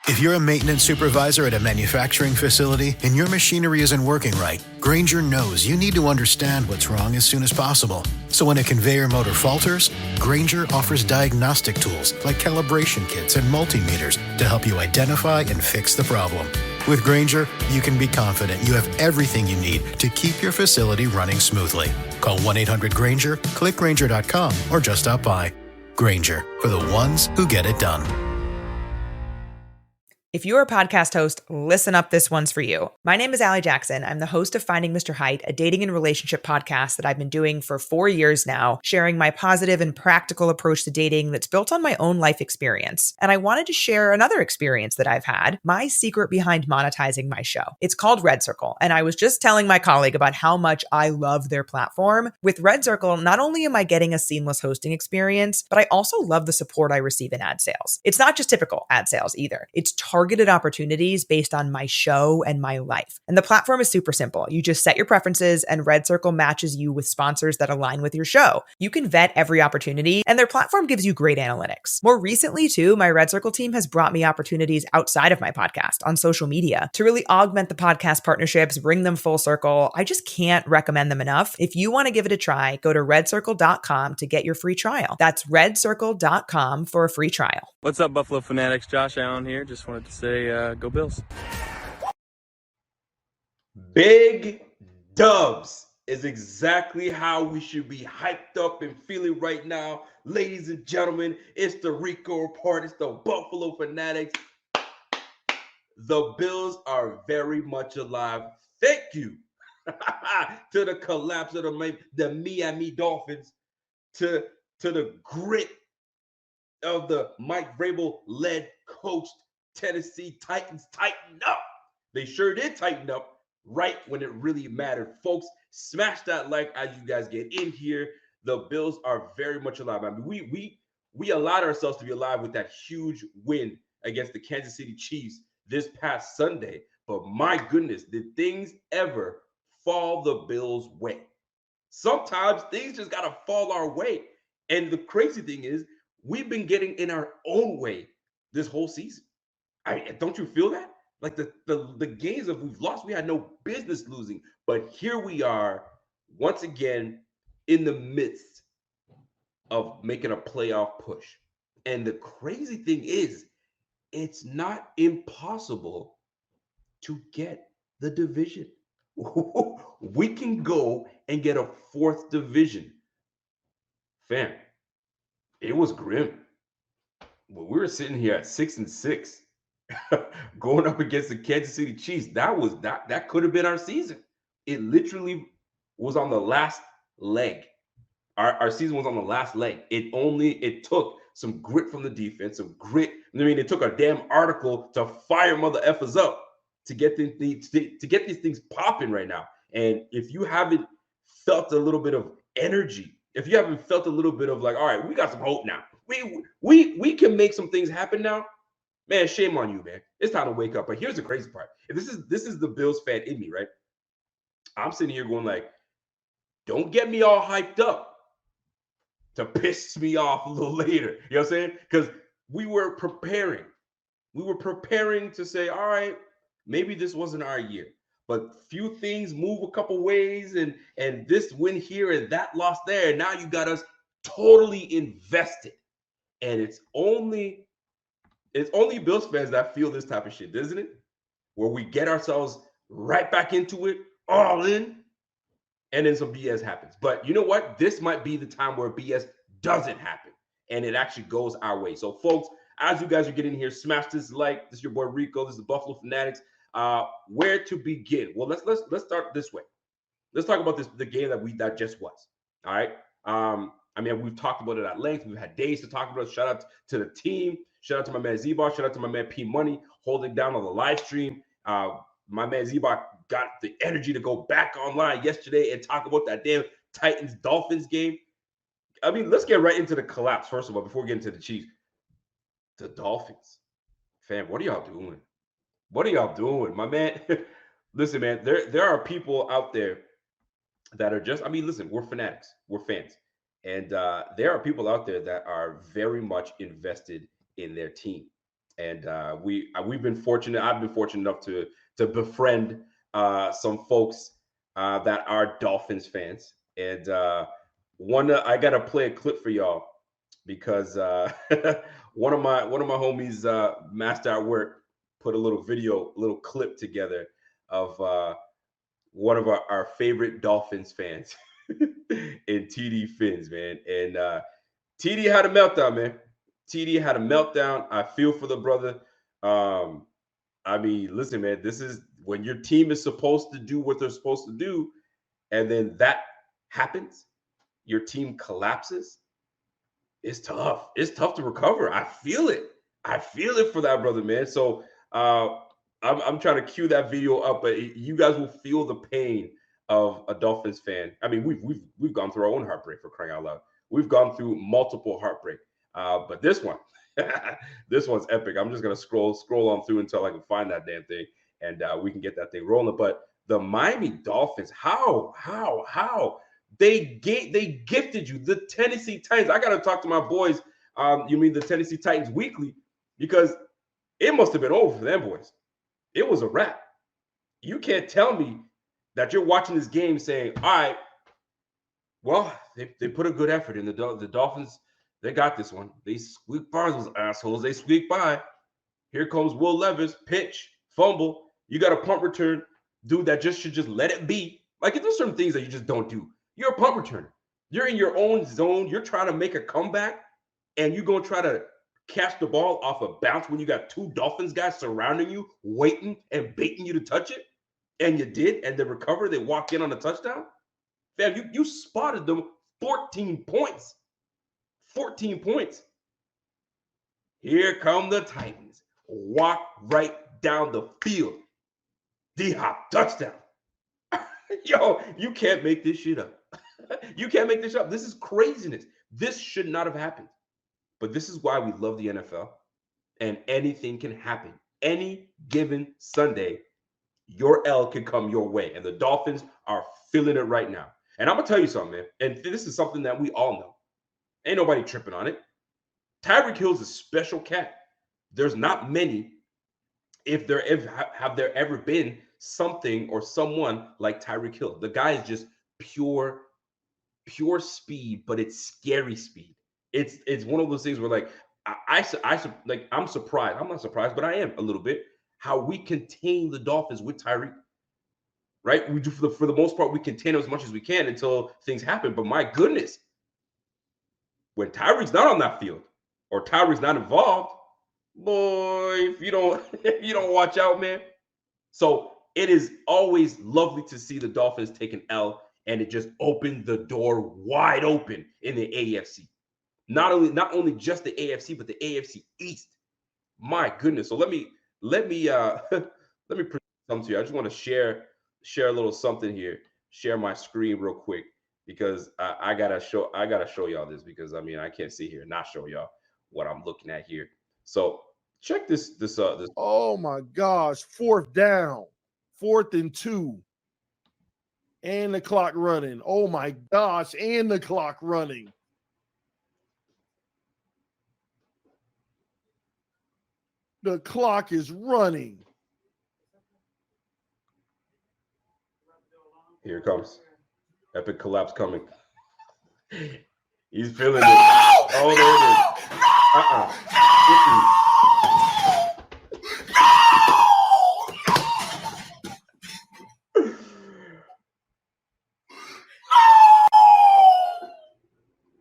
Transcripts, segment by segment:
If you're a maintenance supervisor at a manufacturing facility and your machinery isn't working right, Grainger knows you need to understand what's wrong as soon as possible. So when a conveyor motor falters, Grainger offers diagnostic tools like calibration kits and multimeters to help you identify and fix the problem. With Grainger, you can be confident you have everything you need to keep your facility running smoothly. Call 1-800-GRAINGER, click Grainger.com, or just stop by. Grainger, for the ones who get it done. If you're a podcast host, listen up, this one's for you. My name is Allie Jackson. I'm the host of Finding Mr. Height, a dating and relationship podcast that I've been doing for 4 years now, sharing my positive and practical approach to dating that's built on my own life experience. And I wanted to share another experience that I've had, my secret behind monetizing my show. It's called Red Circle, and I was just telling my colleague about how much I love their platform. With Red Circle, not only am I getting a seamless hosting experience, but I also love the support I receive in ad sales. It's not just typical ad sales either. It's targeted opportunities based on my show and my life. And the platform is super simple. You just set your preferences and Red Circle matches you with sponsors that align with your show. You can vet every opportunity and their platform gives you great analytics. More recently too, my Red Circle team has brought me opportunities outside of my podcast on social media to really augment the podcast partnerships, bring them full circle. I just can't recommend them enough. If you want to give it a try, go to redcircle.com to get your free trial. That's redcircle.com for a free trial. What's up, Buffalo Fanatics? Josh Allen here. Just wanted to say, go Bills. Big dubs is exactly how we should be hyped up and feeling right now. Ladies and gentlemen, it's the Rico Report. It's the Buffalo Fanatics. The Bills are very much alive. Thank you to the collapse of the Miami Dolphins, to the grit of the Mike Vrabel-led coached Tennessee Titans. Tighten up. They sure did tighten up right when it really mattered. Folks, smash that like as you guys get in here. The Bills are very much alive. I mean, we allowed ourselves to be alive with that huge win against the Kansas City Chiefs this past Sunday. But my goodness, did things ever fall the Bills' way? Sometimes things just got to fall our way. And the crazy thing is, we've been getting in our own way this whole season. Don't you feel that? Like the games that we've lost, we had no business losing. But here we are, once again, in the midst of making a playoff push. And the crazy thing is, it's not impossible to get the division. We can go and get a fourth division. Fam, it was grim. When we were sitting here at 6-6, going up against the Kansas City Chiefs, that could have been our season. It literally was on the last leg. Our season was on the last leg. It took some grit from the defense, some grit. I mean, it took a damn article to fire mother effers up to get these things popping right now. And if you haven't felt a little bit of energy, if you haven't felt a little bit of like, all right, we got some hope now. We can make some things happen now. Man, shame on you, man. It's time to wake up. But here's the crazy part. If this is the Bills fan in me, right? I'm sitting here going like, don't get me all hyped up to piss me off a little later. You know what I'm saying? Because we were preparing. We were preparing to say, all right, maybe this wasn't our year. But few things move a couple ways, and this win here and that loss there. And now you got us totally invested. And it's only Bills fans that feel this type of shit, isn't it? Where we get ourselves right back into it, all in, and then some BS happens. But you know what? This might be the time where BS doesn't happen, and it actually goes our way. So, folks, as you guys are getting here, smash this like. This is your boy Rico. This is the Buffalo Fanatics. Where to begin? Well, let's start this way. Let's talk about the game that just was. All right. I mean, we've talked about it at length. We've had days to talk about it. Shout out to the team. Shout out to my man Zebar. Shout out to my man P Money holding down on the live stream. My man Zebar got the energy to go back online yesterday and talk about that damn Titans Dolphins game. I mean, let's get right into the collapse first of all before we get into the Chiefs. The Dolphins, fam, what are y'all doing? What are y'all doing, my man? Listen, man, there are people out there that are just, I mean, listen, we're fanatics, we're fans. And there are people out there that are very much invested in their team. And we've been fortunate. I've been fortunate enough to befriend some folks that are Dolphins fans. And I gotta play a clip for y'all because one of my homies, Master at Work, put a little clip together of one of our favorite Dolphins fans in TD Fins, man. And TD had a meltdown, man. TD had a meltdown. I feel for the brother. I mean, listen, man, this is when your team is supposed to do what they're supposed to do, and then that happens, your team collapses. It's tough. It's tough to recover. I feel it. I feel it for that brother, man. So I'm trying to cue that video up, but you guys will feel the pain of a Dolphins fan. I mean, we've gone through our own heartbreak, for crying out loud. We've gone through multiple heartbreak, but this one, this one's epic. I'm just gonna scroll on through until I can find that damn thing, and we can get that thing rolling. But the Miami Dolphins, how they gifted you, the Tennessee Titans. I gotta talk to my boys. You mean the Tennessee Titans Weekly, because it must have been over for them boys. It was a wrap. You can't tell me that you're watching this game saying, all right, well, they put a good effort in. The Dolphins, they got this one. They squeaked by those assholes. They squeaked by. Here comes Will Levis, pitch, fumble. You got a punt return, dude, that should just let it be. Like, if there's certain things that you just don't do. You're a punt returner. You're in your own zone. You're trying to make a comeback, and you're going to try to catch the ball off a bounce when you got two Dolphins guys surrounding you, waiting and baiting you to touch it. And you did, and they recover. They walk in on a touchdown. Fam, you spotted them 14 points. 14 points. Here come the Titans. Walk right down the field. D-Hop, touchdown. Yo, you can't make this shit up. You can't make this up. This is craziness. This should not have happened. But this is why we love the NFL. And anything can happen. Any given Sunday, your L can come your way. And the Dolphins are feeling it right now. And I'm going to tell you something, man. And this is something that we all know. Ain't nobody tripping on it. Tyreek Hill's a special cat. There's not many, have there ever been something or someone like Tyreek Hill. The guy is just pure speed, but it's scary speed. It's one of those things where, like, I'm surprised. I'm not surprised, but I am a little bit how we contain the Dolphins with Tyreek. Right? We do for the most part, we contain them as much as we can until things happen. But my goodness, when Tyreek's not on that field or Tyreek's not involved, boy, if you don't watch out, man. So it is always lovely to see the Dolphins take an L, and it just opened the door wide open in the AFC. Not only just the AFC, but the AFC East. My goodness. So let me present something to you. I just want to share a little something here. Share my screen real quick because I gotta show y'all this, because I mean I can't sit here and not show y'all what I'm looking at here. So check this. Oh my gosh! 4th down, 4th and 2, and the clock running. Oh my gosh! And the clock running. The clock is running. Here it comes. Epic collapse coming. He's feeling it. Oh, there it is.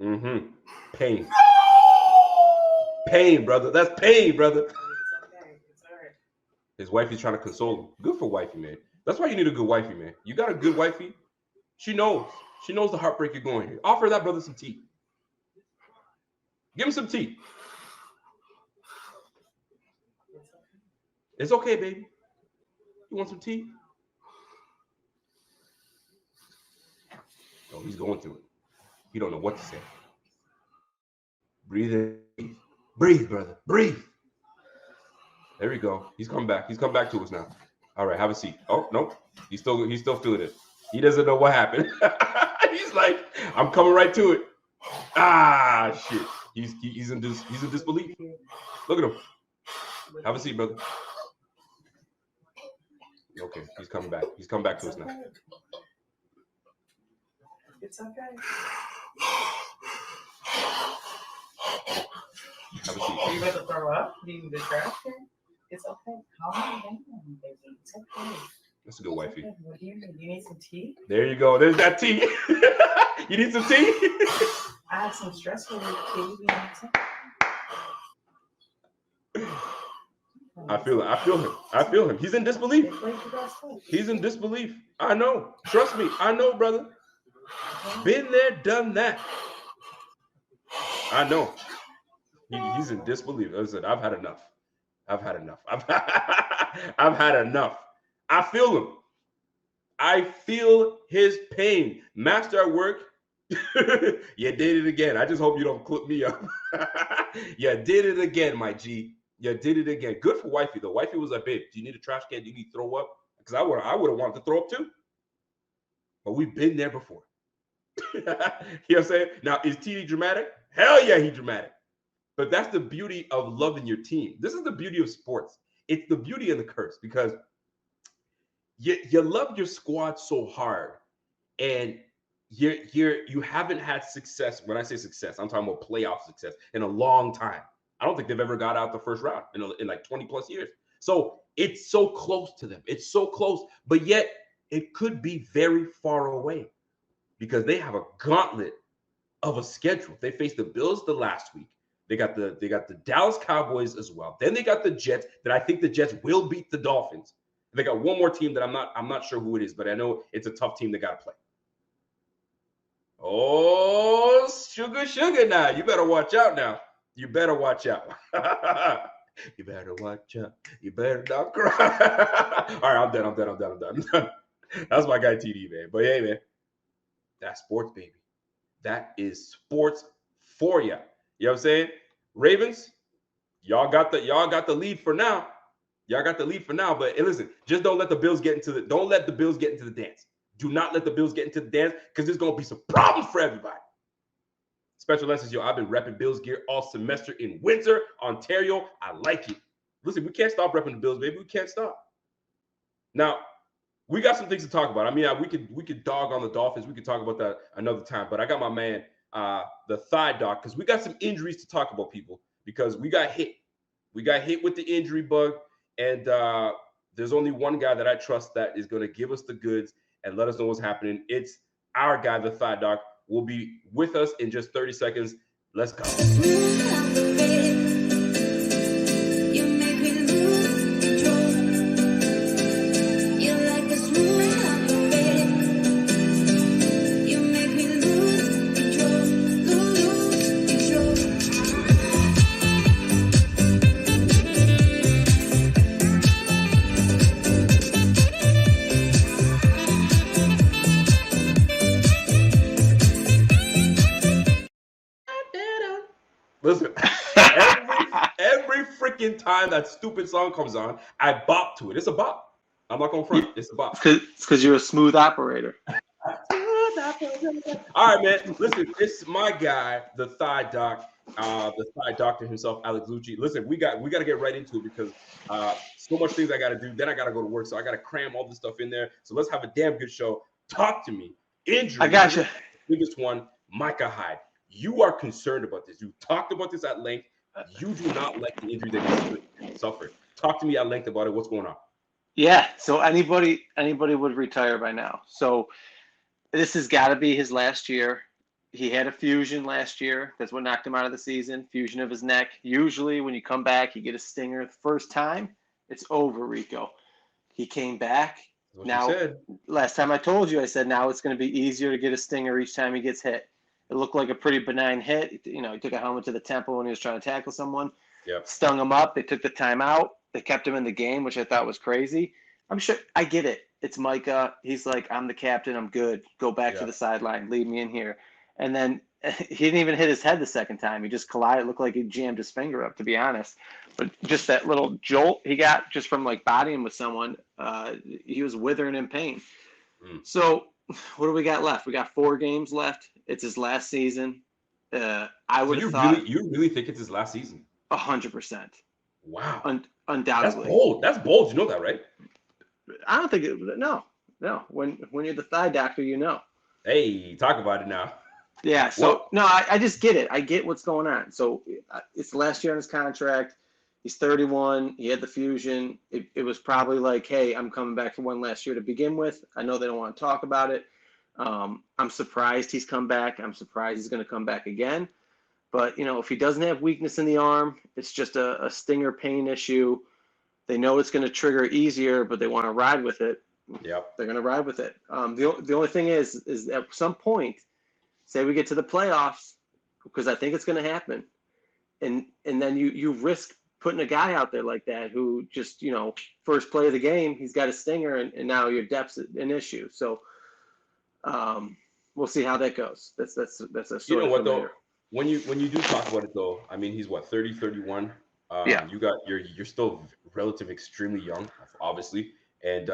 Mm-hmm. Pain. Pain, brother. That's pain, brother. It's all right. His wifey's trying to console him. Good for wifey, man. That's why you need a good wifey, man. You got a good wifey. She knows the heartbreak you're going here. Offer that brother some tea. Give him some tea. It's okay, baby. You want some tea? Oh, he's going through it. He don't know what to say. Breathe in. Breathe, brother. Breathe. There we go. He's come back. He's come back to us now. All right, have a seat. Oh, nope. He's still feeling it. He doesn't know what happened. He's like, I'm coming right to it. Ah, shit. He's in disbelief. Look at him. Have a seat, brother. Okay, he's coming back. He's coming back to us now. It's okay. Have a seat. Are you about to throw up? Being the trash can? It's okay. Calm down, baby. It's okay. That's a good wifey. Okay. What do you need? You need some tea? There you go. There's that tea. You need some tea? I have some stress relief tea. You need some? I feel him. He's in disbelief. He's in disbelief. I know. Trust me. I know, brother. Been there, done that. I know. He's in disbelief. Listen, I've had enough. I've had enough. I feel him. I feel his pain. Master at work. You did it again. I just hope you don't clip me up. You did it again, my G. You did it again. Good for wifey though. Wifey was like, babe, do you need a trash can? Do you need to throw up? Because I would have wanted to throw up too. But we've been there before. You know what I'm saying? Now, is TD dramatic? Hell yeah, he's dramatic. But that's the beauty of loving your team. This is the beauty of sports. It's the beauty and the curse because you love your squad so hard, and you haven't had success. When I say success, I'm talking about playoff success in a long time. I don't think they've ever got out the first round in like 20 plus years. So it's so close to them. It's so close, but yet it could be very far away because they have a gauntlet of a schedule. They faced the Bills the last week. They got the Dallas Cowboys as well. Then they got the Jets that I think the Jets will beat the Dolphins. They got one more team that I'm not sure who it is, but I know it's a tough team they got to play. Oh, sugar now. You better watch out now. You better watch out. You better watch out. You better not cry. All right, I'm done. That's my guy TD, man. But hey, man, that's sports, baby. That is sports for you. You know what I'm saying? Ravens, y'all got the lead for now. But hey, listen, just don't let the Bills get into the dance. Do not let the Bills get into the dance because there's gonna be some problems for everybody. Special lessons, yo. I've been repping Bills gear all semester in Windsor, Ontario. I like it. Listen, we can't stop repping the Bills, baby. We can't stop. Now, we got some things to talk about. I mean, we could dog on the Dolphins. We could talk about that another time. But I got my man, the thigh doc, because we got some injuries to talk about, people, because we got hit. We got hit with the injury bug, and there's only one guy that I trust that is going to give us the goods and let us know what's happening. It's our guy, the thigh doc, will be with us in just 30 seconds. Let's go. Listen, every freaking time that stupid song comes on, I bop to it. It's a bop. I'm not going to front. It's a bop. It's because you're a smooth operator. All right, man. Listen, it's my guy, the thigh doc, the thigh doctor himself, Alex Lucci. Listen, we got to get right into it because so much things I got to do. Then I got to go to work, so I got to cram all this stuff in there. So let's have a damn good show. Talk to me. Injury. I got you. Biggest one, Micah Hyde. You are concerned about this. You talked about this at length. You do not like the injury that he suffered. Talk to me at length about it. What's going on? Yeah. So anybody would retire by now. So this has got to be his last year. He had a fusion last year. That's what knocked him out of the season. Fusion of his neck. Usually when you come back, you get a stinger the first time. It's over, Rico. He came back. Now, last time I told you, I said now it's going to be easier to get a stinger each time he gets hit. It looked like a pretty benign hit. You know, he took a helmet to the temple when he was trying to tackle someone. Yep. Stung him up. They took the time out. They kept him in the game, which I thought was crazy. I'm sure I get it. It's Micah. He's like, I'm the captain. I'm good. Go back to the sideline. Leave me in here. And then he didn't even hit his head the second time. He just collided. It looked like he jammed his finger up, to be honest. But just that little jolt he got just from like bodying with someone, he was withering in pain. So what do we got left? We got 4 games left. It's his last season. I would have thought. You really think it's his last season? 100%. Wow. That's Undoubtedly. bold. That's bold. You know that, right? I don't think no. When you're the thigh doctor, you know. Hey, talk about it now. Yeah. So Well, no, I just get it. I get what's going on. So it's the last year on his contract. He's 31. He had the fusion. It was probably like, hey, I'm coming back for one last year to begin with. I know they don't want to talk about it. I'm surprised he's come back. I'm surprised he's going to come back again. But, if he doesn't have weakness in the arm, it's just a stinger pain issue. They know it's going to trigger easier, but they want to ride with it. yep. They're going to ride with it. The only thing is at some point, say we get to the playoffs, because I think it's going to happen, and then you risk putting a guy out there like that who just, first play of the game, he's got a stinger, and now your depth's an issue. So we'll see how that goes. That's a story. You know what though? Later. When you do talk about it though, I mean he's what 30, 31. Yeah. You're still relatively extremely young, obviously, and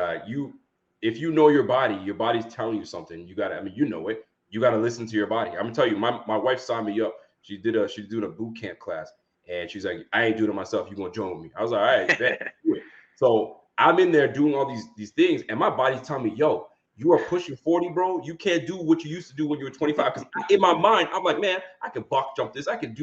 if you know your body's telling you something. You gotta, I mean, you know it. You gotta listen to your body. I'm gonna tell you, my wife signed me up. She's doing a boot camp class, and she's like, I ain't doing it myself. You gonna join with me? I was like, all right, bet, do it. So I'm in there doing all these things, and my body's telling me, yo, you are pushing 40, bro. You can't do what you used to do when you were 25. Because in my mind, I'm like, man, I can box jump this. I can.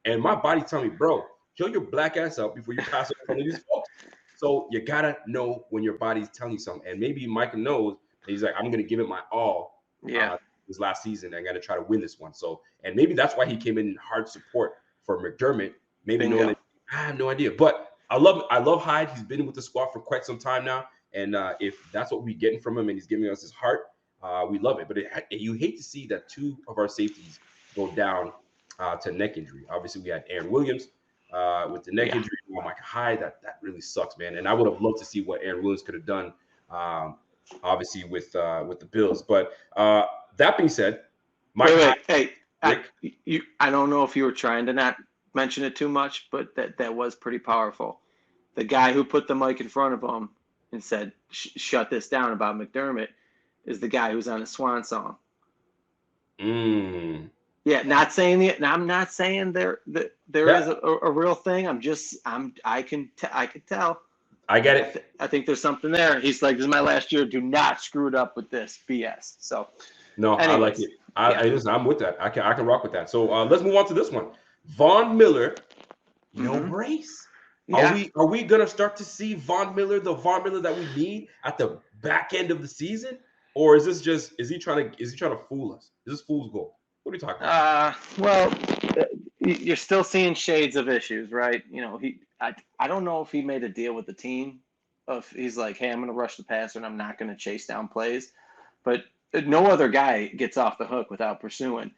And my body's telling me, bro, show your black ass up before you pass it in front of these folks. So you gotta know when your body's telling you something. And maybe Michael knows. He's like, I'm gonna give it my all. Yeah. This last season, I gotta try to win this one. So, and maybe that's why he came in hard support for McDermott. Maybe knowing that, I have no idea. But I love Hyde. He's been with the squad for quite some time now. And if that's what we're getting from him, and he's giving us his heart, we love it. But you hate to see that two of our safeties go down to neck injury. Obviously, we had Aaron Williams with the neck injury. Oh my Hyde, that really sucks, man. And I would have loved to see what Aaron Williams could have done, obviously with the Bills. But that being said, hey, I don't know if you were trying to not mention it too much, but that was pretty powerful. The guy who put the mic in front of him and said, shut this down about McDermott is the guy who's on the Swan song. Yeah, not saying that. I'm not saying there is a real thing. I can tell. I get it. I think there's something there. He's like, this is my last year. Do not screw it up with this BS. So, no, anyways, I like it. Listen, I'm with that. I can rock with that. So let's move on to this one. Von Miller, no brace. Yeah. Are we gonna start to see Von Miller, the Von Miller that we need at the back end of the season, or is he trying to fool us? Is this fool's gold? What are you talking about? Well, you're still seeing shades of issues, right? I don't know if he made a deal with the team. He's like, hey, I'm going to rush the passer and I'm not going to chase down plays, but no other guy gets off the hook without pursuing.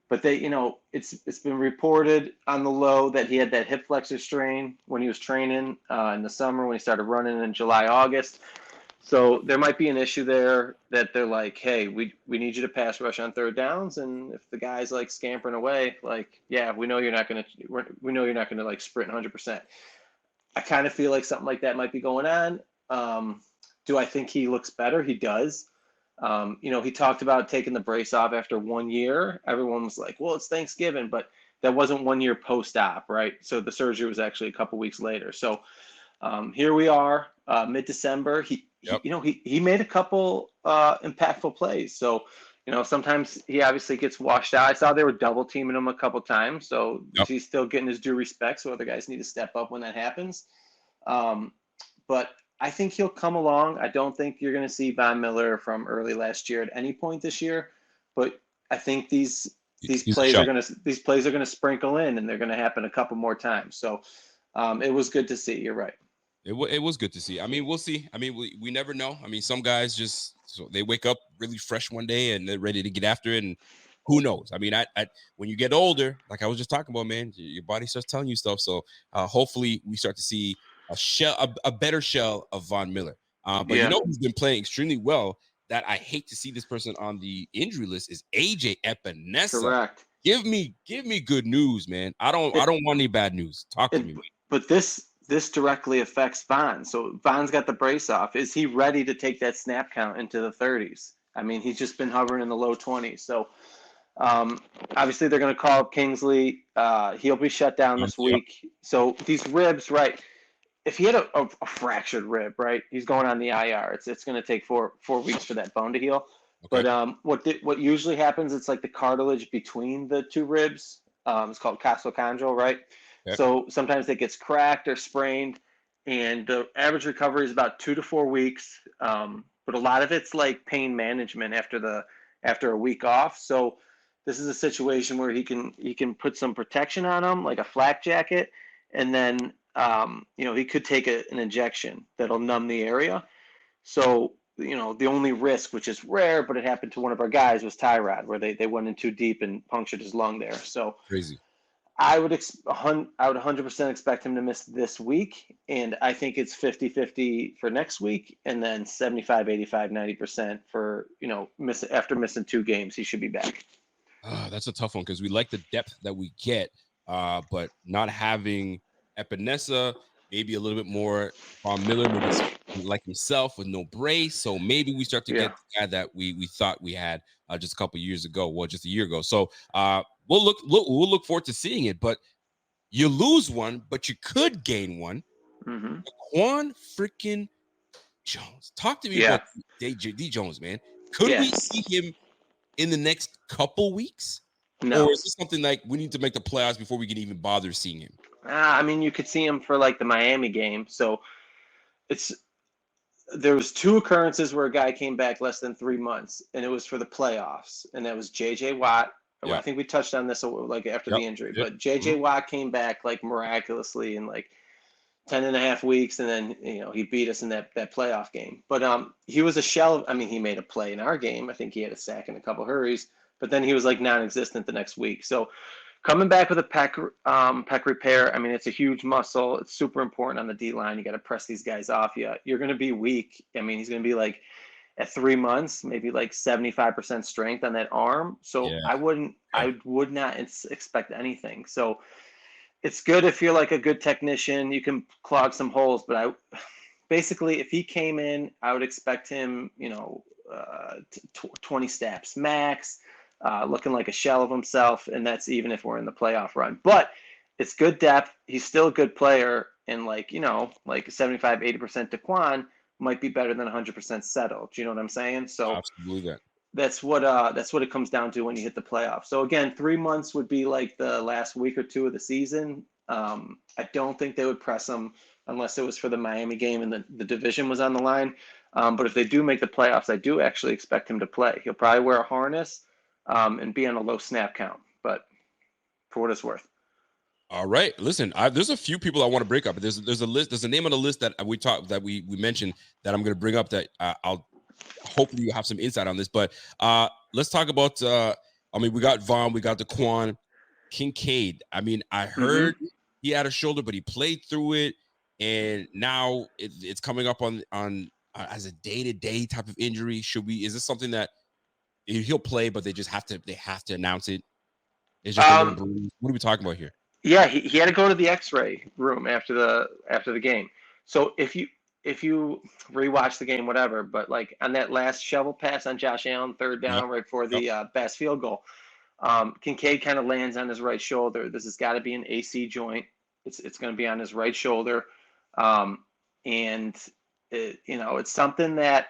But it's been reported on the low that he had that hip flexor strain when he was training in the summer when he started running in July, August. So there might be an issue there that they're like, hey, we need you to pass rush on third downs, and if the guy's like scampering away, like, yeah, we know you're not gonna like sprint 100%. I kind of feel like something like that might be going on. Do I think he looks better? He does. He talked about taking the brace off after 1 year. Everyone was like, well, it's Thanksgiving, but that wasn't 1 year post-op, right? So the surgery was actually a couple weeks later. So here we are, mid-December. He made a couple impactful plays. So, sometimes he obviously gets washed out. I saw they were double teaming him a couple times. So he's still getting his due respect. So other guys need to step up when that happens. But I think he'll come along. I don't think you're going to see Von Miller from early last year at any point this year. But I think these plays are going to sprinkle in, and they're going to happen a couple more times. So it was good to see. You're right. It was good to see. I mean, we'll see. I mean, we never know. I mean, some guys they wake up really fresh one day and they're ready to get after it, and who knows? I mean, I when you get older, like I was just talking about, man, your body starts telling you stuff. So hopefully we start to see a better shell of Von Miller. But he's been playing extremely well. That I hate to see this person on the injury list is AJ Epinesa. Correct. Give me good news, man. I don't want any bad news. Talk to me. But this directly affects Von. So Von's got the brace off. Is he ready to take that snap count into the 30s? I mean, he's just been hovering in the low 20s. So Obviously, they're going to call up Kingsley. He'll be shut down this week. So these ribs, right? If he had a fractured rib, right, he's going on the IR. It's going to take four weeks for that bone to heal. Okay. But what usually happens, it's like the cartilage between the two ribs. It's called costochondral, right? Okay. So sometimes it gets cracked or sprained, and the average recovery is about 2 to 4 weeks. But a lot of it's like pain management after a week off. So this is a situation where he can put some protection on him, like a flak jacket, and then he could take an injection that'll numb the area. So the only risk, which is rare, but it happened to one of our guys, was Tyrod, where they went in too deep and punctured his lung there. So Crazy. I would 100% expect him to miss this week, and I think it's 50-50 for next week, and then 75, 85, 90% for after missing 2 games, he should be back. That's a tough one because we like the depth that we get, but not having Epinesa, maybe a little bit more Von Miller, maybe like himself with no brace. So maybe we start to get the guy that we thought we had just a couple years ago, just a year ago. So we'll look forward to seeing it. But you lose one, but you could gain one. Mm-hmm. Quan freaking Jones. Talk to me about D. Jones, man. Could we see him in the next couple weeks? No. Or is this something like we need to make the playoffs before we can even bother seeing him? I mean, you could see him for like the Miami game. So there was 2 occurrences where a guy came back less than 3 months, and it was for the playoffs. And that was J.J. Watt. I think we touched on this like after the injury, but J.J. Watt came back like miraculously in like 10 and a half weeks, and then he beat us in that playoff game. But he was a shell. I mean, he made a play in our game. I think he had a sack and a couple hurries, but then he was like non-existent the next week. So coming back with a pec repair, I mean, it's a huge muscle. It's super important on the D-line. You got to press these guys off you. You're going to be weak. I mean, he's going to be like at 3 months, maybe like 75% strength on that arm. So I would not expect anything. So it's good if you're like a good technician, you can clog some holes. But basically, if he came in, I would expect him, 20 steps max, looking like a shell of himself. And that's even if we're in the playoff run. But it's good depth. He's still a good player. And like 75, 80% to Quan might be better than 100% settled. Do you know what I'm saying? So absolutely. That's what it comes down to when you hit the playoffs. So again, 3 months would be like the last week or 2 of the season. I don't think they would press him unless it was for the Miami game and the division was on the line. But if they do make the playoffs, I do actually expect him to play. He'll probably wear a harness and be on a low snap count, but for what it's worth. All right. Listen, there's a few people I want to break up. There's a list. There's a name on the list that we mentioned that I'm going to bring up that I'll hopefully you have some insight on this. But let's talk about. We got Vaughn, we got the Quan, Kincaid. I mean, I heard he had a shoulder, but he played through it, and now it's coming up on as a day-to-day type of injury. Is this something that he'll play, but they have to announce it? It's just a little bruise. What are we talking about here? Yeah, he had to go to the X-ray room after the game. So if you rewatch the game, whatever, but like on that last shovel pass on Josh Allen, 3rd down, right before the Bass field goal, Kincaid kind of lands on his right shoulder. This has got to be an AC joint. It's going to be on his right shoulder, and it's something that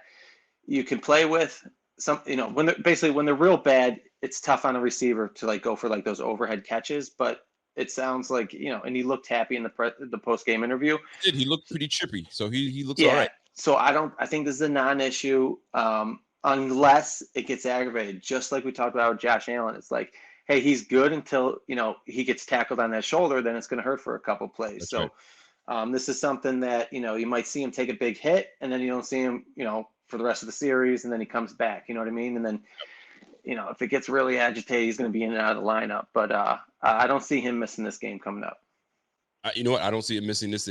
you can play with. When they're real bad, it's tough on a receiver to like go for like those overhead catches, but it sounds like, and he looked happy in the post-game interview. He looked pretty chippy, so he looks all right. So I think this is a non-issue unless it gets aggravated, just like we talked about with Josh Allen. It's like, hey, he's good until, he gets tackled on that shoulder, then it's going to hurt for a couple plays. That's right. This is something that, you might see him take a big hit, and then you don't see him, for the rest of the series, and then he comes back, you know what I mean? And then, if it gets really agitated, he's going to be in and out of the lineup. But I don't see him missing this game coming up. You know what? I don't see him missing this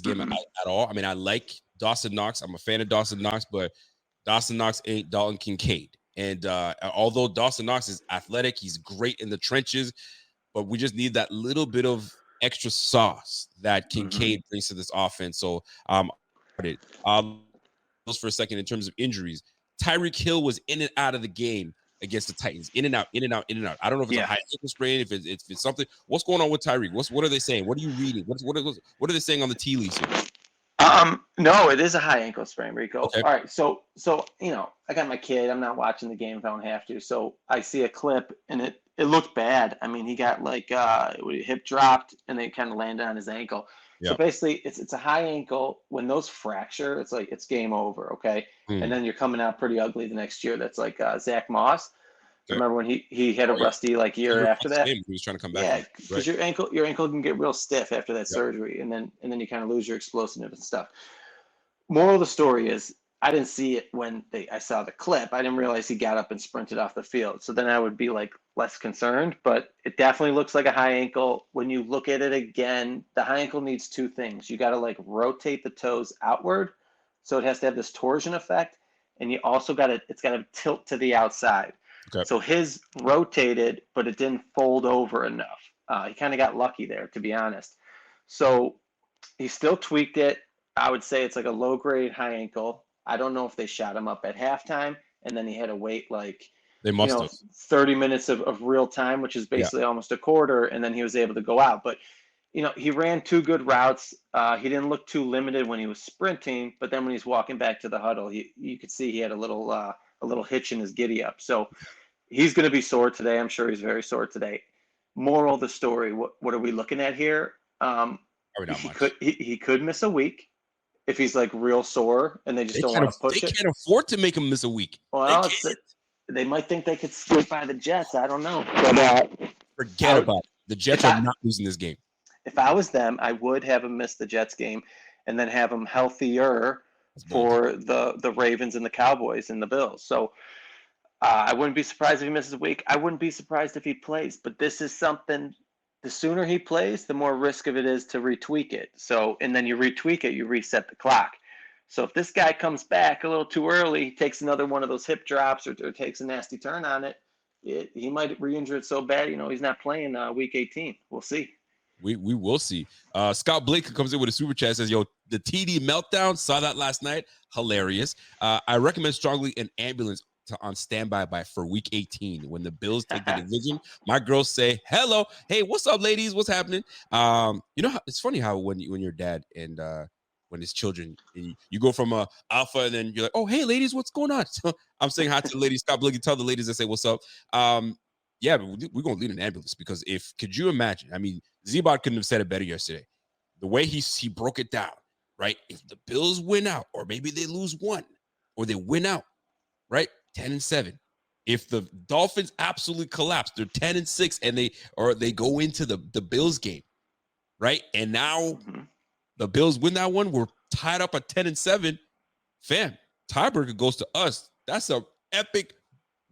game at all. I mean, I like Dawson Knox. I'm a fan of Dawson Knox, but Dawson Knox ain't Dalton Kincaid. And although Dawson Knox is athletic, he's great in the trenches, but we just need that little bit of extra sauce that Kincaid brings to this offense. So for a second in terms of injuries. Tyreek Hill was in and out of the game. against the Titans. In and out, in and out, in and out. I don't know if it's a Yeah. high ankle sprain, if it's something. What's going on with Tyreek? What are they saying? What are you reading? What are they saying on the tea leaves here? No, it is a high ankle sprain, Rico. Okay. All right, so I got my kid. I'm not watching the game if I don't have to. So I see a clip, and it looked bad. I mean, he got like hip dropped, and then kind of landed on his ankle. Yeah. So basically, it's a high ankle. When those fracture, it's like it's game over. Okay, and then you're coming out pretty ugly the next year. That's like Zach Moss. Okay. Remember when he had a rusty like year after that? He was trying to come back. Yeah, because your ankle can get real stiff after that Yep. surgery, and then you kind of lose your explosiveness and stuff. Moral of the story is I didn't see it when I saw the clip. I didn't realize he got up and sprinted off the field. So then I would be like less concerned, but it definitely looks like a high ankle. When you look at it again, the high ankle needs two things. You got to like rotate the toes outward, so it has to have this torsion effect, and you also it's got to tilt to the outside. Okay. So his rotated, but it didn't fold over enough. He kind of got lucky there, to be honest. So he still tweaked it. I would say it's like a low-grade high ankle. I don't know if they shot him up at halftime, and then he had to wait like They must have 30 minutes of real time, which is basically almost a quarter, and then he was able to go out. But he ran two good routes. He didn't look too limited when he was sprinting, but then when he's walking back to the huddle, you could see he had a little hitch in his giddy up. So he's going to be sore today. I'm sure he's very sore today. Moral of the story: what are we looking at here? He could miss a week if he's like real sore and they just don't want to push it. They can't afford to make him miss a week. Well, they might think they could skip by the Jets. I don't know. But, forget about it. The Jets are not losing this game. If I was them, I would have him miss the Jets game and then have him healthier for the Ravens and the Cowboys and the Bills. So I wouldn't be surprised if he misses a week. I wouldn't be surprised if he plays. But this is something, the sooner he plays, the more risk of it is to retweak it. So, and then you retweak it, you reset the clock. So if this guy comes back a little too early, takes another one of those hip drops or takes a nasty turn on it, he might re-injure it so bad, he's not playing week 18. We'll see. We will see. Scott Blake comes in with a super chat, says, yo, the TD meltdown, saw that last night. Hilarious. I recommend strongly an ambulance on standby for week 18 when the Bills take the division. My girls say hello. Hey, what's up, ladies? What's happening? It's funny how when you're dad and when it's children, you go from a alpha and then you're like, oh, hey, ladies, what's going on? So I'm saying hi to the ladies. Scott Blake, tell the ladies that say what's up. Yeah, but we're gonna lead an ambulance because could you imagine? I mean, Z-Bot couldn't have said it better yesterday. The way he broke it down, right? If the Bills win out, or maybe they lose one, or they win out, right? 10-7. If the Dolphins absolutely collapse, they're 10-6, and they go into the Bills game, right? And now the Bills win that one. We're tied up at 10-7. Fam, tiebreaker goes to us. That's an epic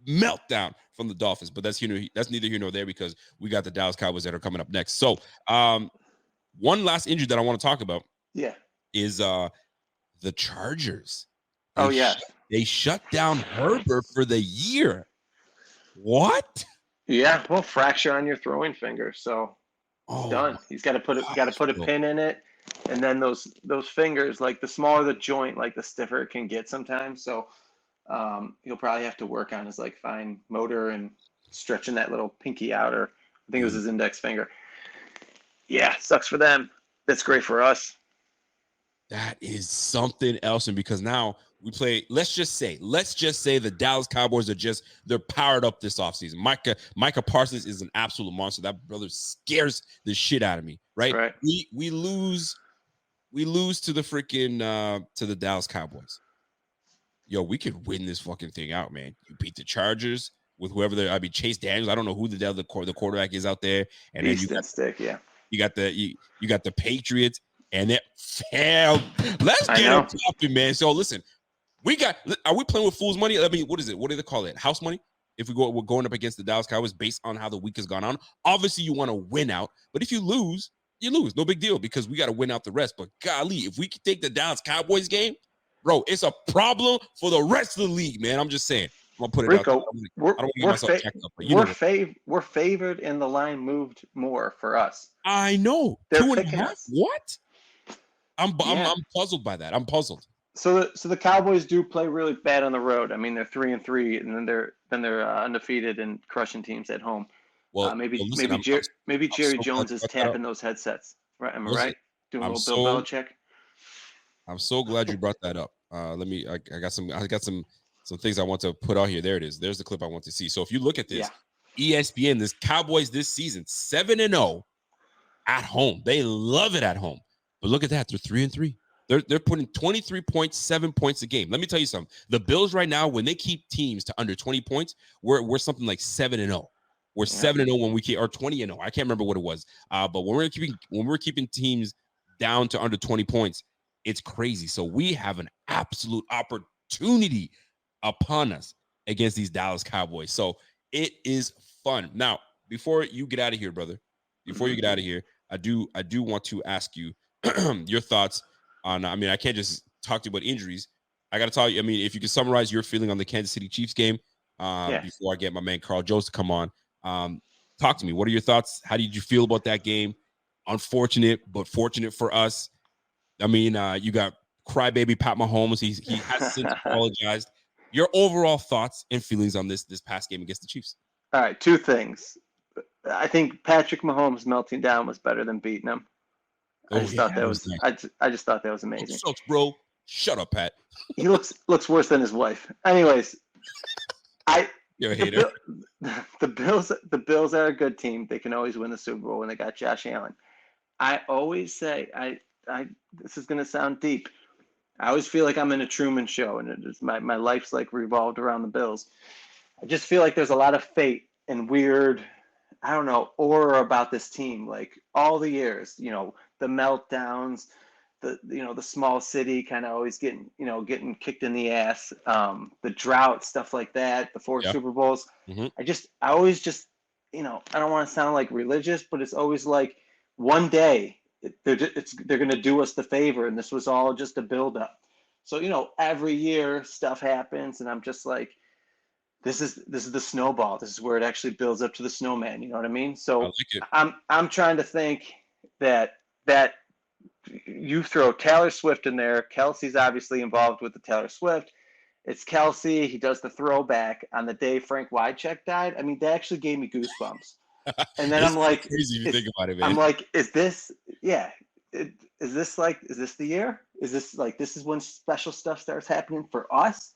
meltdown from the Dolphins, but that's neither here nor there because we got the Dallas Cowboys that are coming up next. So, one last injury that I want to talk about, is the Chargers. They shut down Herbert for the year. What? Yeah, well, fracture on your throwing finger, so done. He's got to put a pin in it, and then those fingers, like the smaller the joint, like the stiffer it can get sometimes. So. He'll probably have to work on his like fine motor and stretching that little pinky out, or I think it was his index finger. Yeah, sucks for them. That's great for us. That is something else, and because now we play. Let's just say the Dallas Cowboys they're powered up this offseason. Micah Parsons is an absolute monster. That brother scares the shit out of me. Right? We lose to the freaking to the Dallas Cowboys. Yo, we could win this fucking thing out, man. You beat the Chargers with whoever Chase Daniels. I don't know who the quarterback is out there. And then you got the Patriots, and let's get them popping, man. So listen, are we playing with fool's money? I mean, what is it? What do they call it? House money? If we're going up against the Dallas Cowboys based on how the week has gone on. Obviously, you want to win out, but if you lose, you lose. No big deal because we got to win out the rest. But golly, if we could take the Dallas Cowboys game, bro, it's a problem for the rest of the league, man. I'm just saying. I'm gonna put it Rico, out there. I don't want to get myself checked up, but we're favored and the line moved more for us. I know. They're 2.5. What? I'm puzzled by that. I'm puzzled. So the Cowboys do play really bad on the road. I mean, they're 3-3, and then they're undefeated and crushing teams at home. Well, listen, Maybe I'm Jerry so glad Jones you is brought that up. tapping those headsets. Right? Am I Listen, right? Doing a I'm little Bill Belichick. I'm so glad you brought that up. I got some things I want to put out here. There it is. There's the clip I want to see. So if you look at this, ESPN, this Cowboys this season, 7-0 at home. They love it at home. But look at that. They're 3-3. They're putting 23.7 points a game. Let me tell you something. The Bills right now, when they keep teams to under 20 points, we're something like 7-0. We're 7-0 when we keep, or 20-0. I can't remember what it was. But when we're keeping teams down to under 20 points, it's crazy. So we have an absolute opportunity upon us against these Dallas Cowboys. So it is fun. Now, before you get out of here, brother, I do want to ask you your thoughts on, I mean, I can't just talk to you about injuries. I got to tell you, I mean, if you could summarize your feeling on the Kansas City Chiefs game before I get my man Carl Jones to come on. Talk to me. What are your thoughts? How did you feel about that game? Unfortunate, but fortunate for us. I mean, you got crybaby Pat Mahomes. He has since apologized. Your overall thoughts and feelings on this past game against the Chiefs? All right, two things. I think Patrick Mahomes melting down was better than beating him. I just thought that was nice. I just thought that was amazing. Sucks, bro. Shut up, Pat. He looks worse than his wife. Anyways, You're a hater. The Bills are a good team. They can always win the Super Bowl when they got Josh Allen. I always say, this is gonna sound deep. I always feel like I'm in a Truman Show, and my life's like revolved around the Bills. I just feel like there's a lot of fate and weird, I don't know, aura about this team. Like all the years, the meltdowns, the small city kind of always getting kicked in the ass, the drought, stuff like that, the four Super Bowls. Mm-hmm. I always just, I don't want to sound like religious, but it's always like one day they're going to do us the favor, and this was all just a buildup. So every year stuff happens, and I'm just like, this is the snowball. This is where it actually builds up to the snowman. You know what I mean? So I'm trying to think that you throw Taylor Swift in there. Kelsey's obviously involved with the Taylor Swift. It's Kelsey. He does the throwback on the day Frank Wycheck died. I mean, that actually gave me goosebumps. And then I'm like, crazy if you think about it, man. I'm like, is this the year? Is this when special stuff starts happening for us?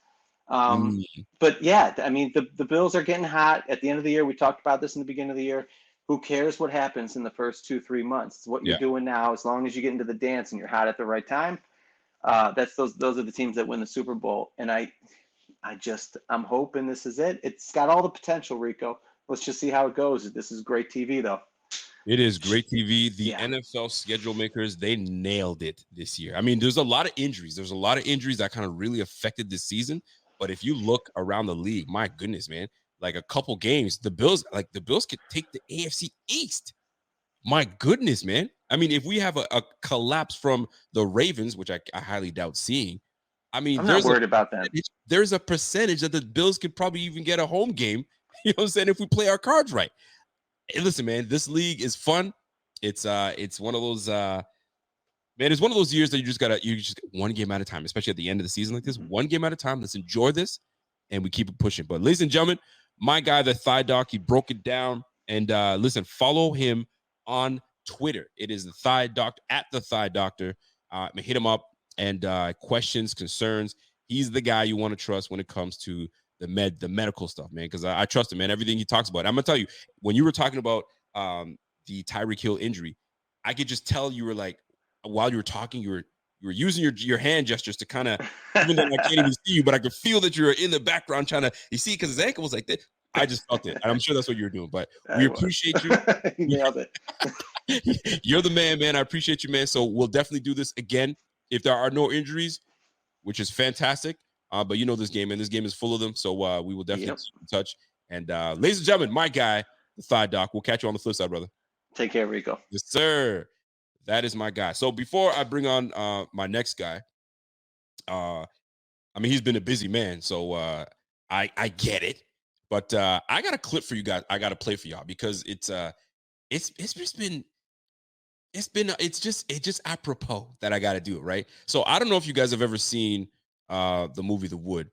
But yeah, I mean, the Bills are getting hot at the end of the year. We talked about this in the beginning of the year. Who cares what happens in the first 2-3 months? It's what you're doing now. As long as you get into the dance and you're hot at the right time, those are the teams that win the Super Bowl. And I'm hoping this is it. It's got all the potential, Rico. Let's just see how it goes. This is great TV, though. It is great TV. The NFL schedule makers, they nailed it this year. I mean, there's a lot of injuries. There's a lot of injuries that kind of really affected this season. But if you look around the league, my goodness, man, like a couple games, the Bills could take the AFC East. My goodness, man. I mean, if we have a collapse from the Ravens, which I highly doubt seeing, I mean, I'm not worried about that. There's a percentage that the Bills could probably even get a home game. You know what I'm saying? If we play our cards right. Hey, listen, man, this league is fun. It's one of those man, it's one of those years that you just get one game at a time, especially at the end of the season like this. One game at a time. Let's enjoy this and we keep it pushing. But ladies and gentlemen, my guy, the Thigh Doc, he broke it down. And listen, follow him on Twitter. It is the Thigh Doctor, at the Thigh Doctor. Hit him up and questions, concerns. He's the guy you want to trust when it comes to the medical stuff, man, because I trust him, man. Everything he talks about. I'm gonna tell you, when you were talking about the Tyreek Hill injury, I could just tell you were like, while you were talking, you were using your hand gestures to kind of, even though I can't even see you, but I could feel that you were in the background trying to, you see, because his ankle was like this. I just felt it. And I'm sure that's what you were doing, but we appreciate you. You nailed it. You're the man. I appreciate you, man. So we'll definitely do this again if there are no injuries, which is fantastic. But you know this game, and this game is full of them. So we will definitely keep in touch. And ladies and gentlemen, my guy, the Thigh Doc. We'll catch you on the flip side, brother. Take care, Rico. Yes, sir. That is my guy. So before I bring on my next guy, I mean, he's been a busy man, so I get it. But I got a clip for you guys. I got to play for y'all because it's just been it's just apropos that I got to do it, right? So I don't know if you guys have ever seen the movie The Wood.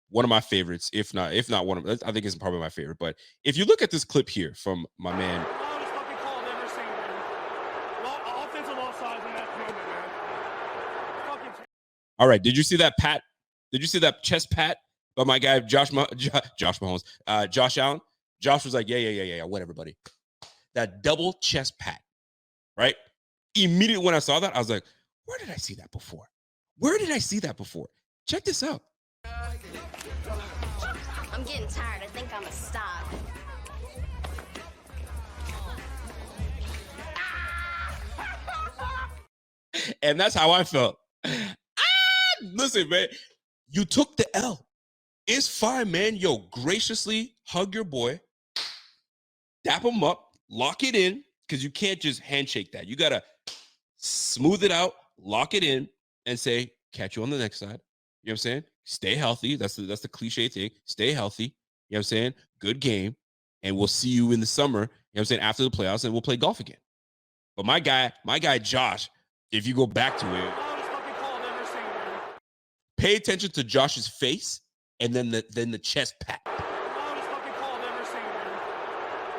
One of my favorites, if not one of, I think it's probably my favorite. But if you look at this clip here from my man, all right, did you see that pat? Did you see that chest pat by my guy Josh Mahomes, Josh Allen? Josh was like, yeah, what everybody, that double chest pat, right? Immediately when I saw that, I was like, where did I see that before? Check this out. I'm getting tired. I think I'm a stop. And that's how I felt. Listen, man, you took the L. It's fine, man. Yo, graciously hug your boy, dap him up, lock it in, because you can't just handshake that. You got to smooth it out, lock it in, and say, catch you on the next side. You know what I'm saying? Stay healthy. That's the cliche thing. Stay healthy. You know what I'm saying? Good game. And we'll see you in the summer, you know what I'm saying, after the playoffs, and we'll play golf again. But my guy Josh, if you go back to it, pay attention to Josh's face and then the chest pat.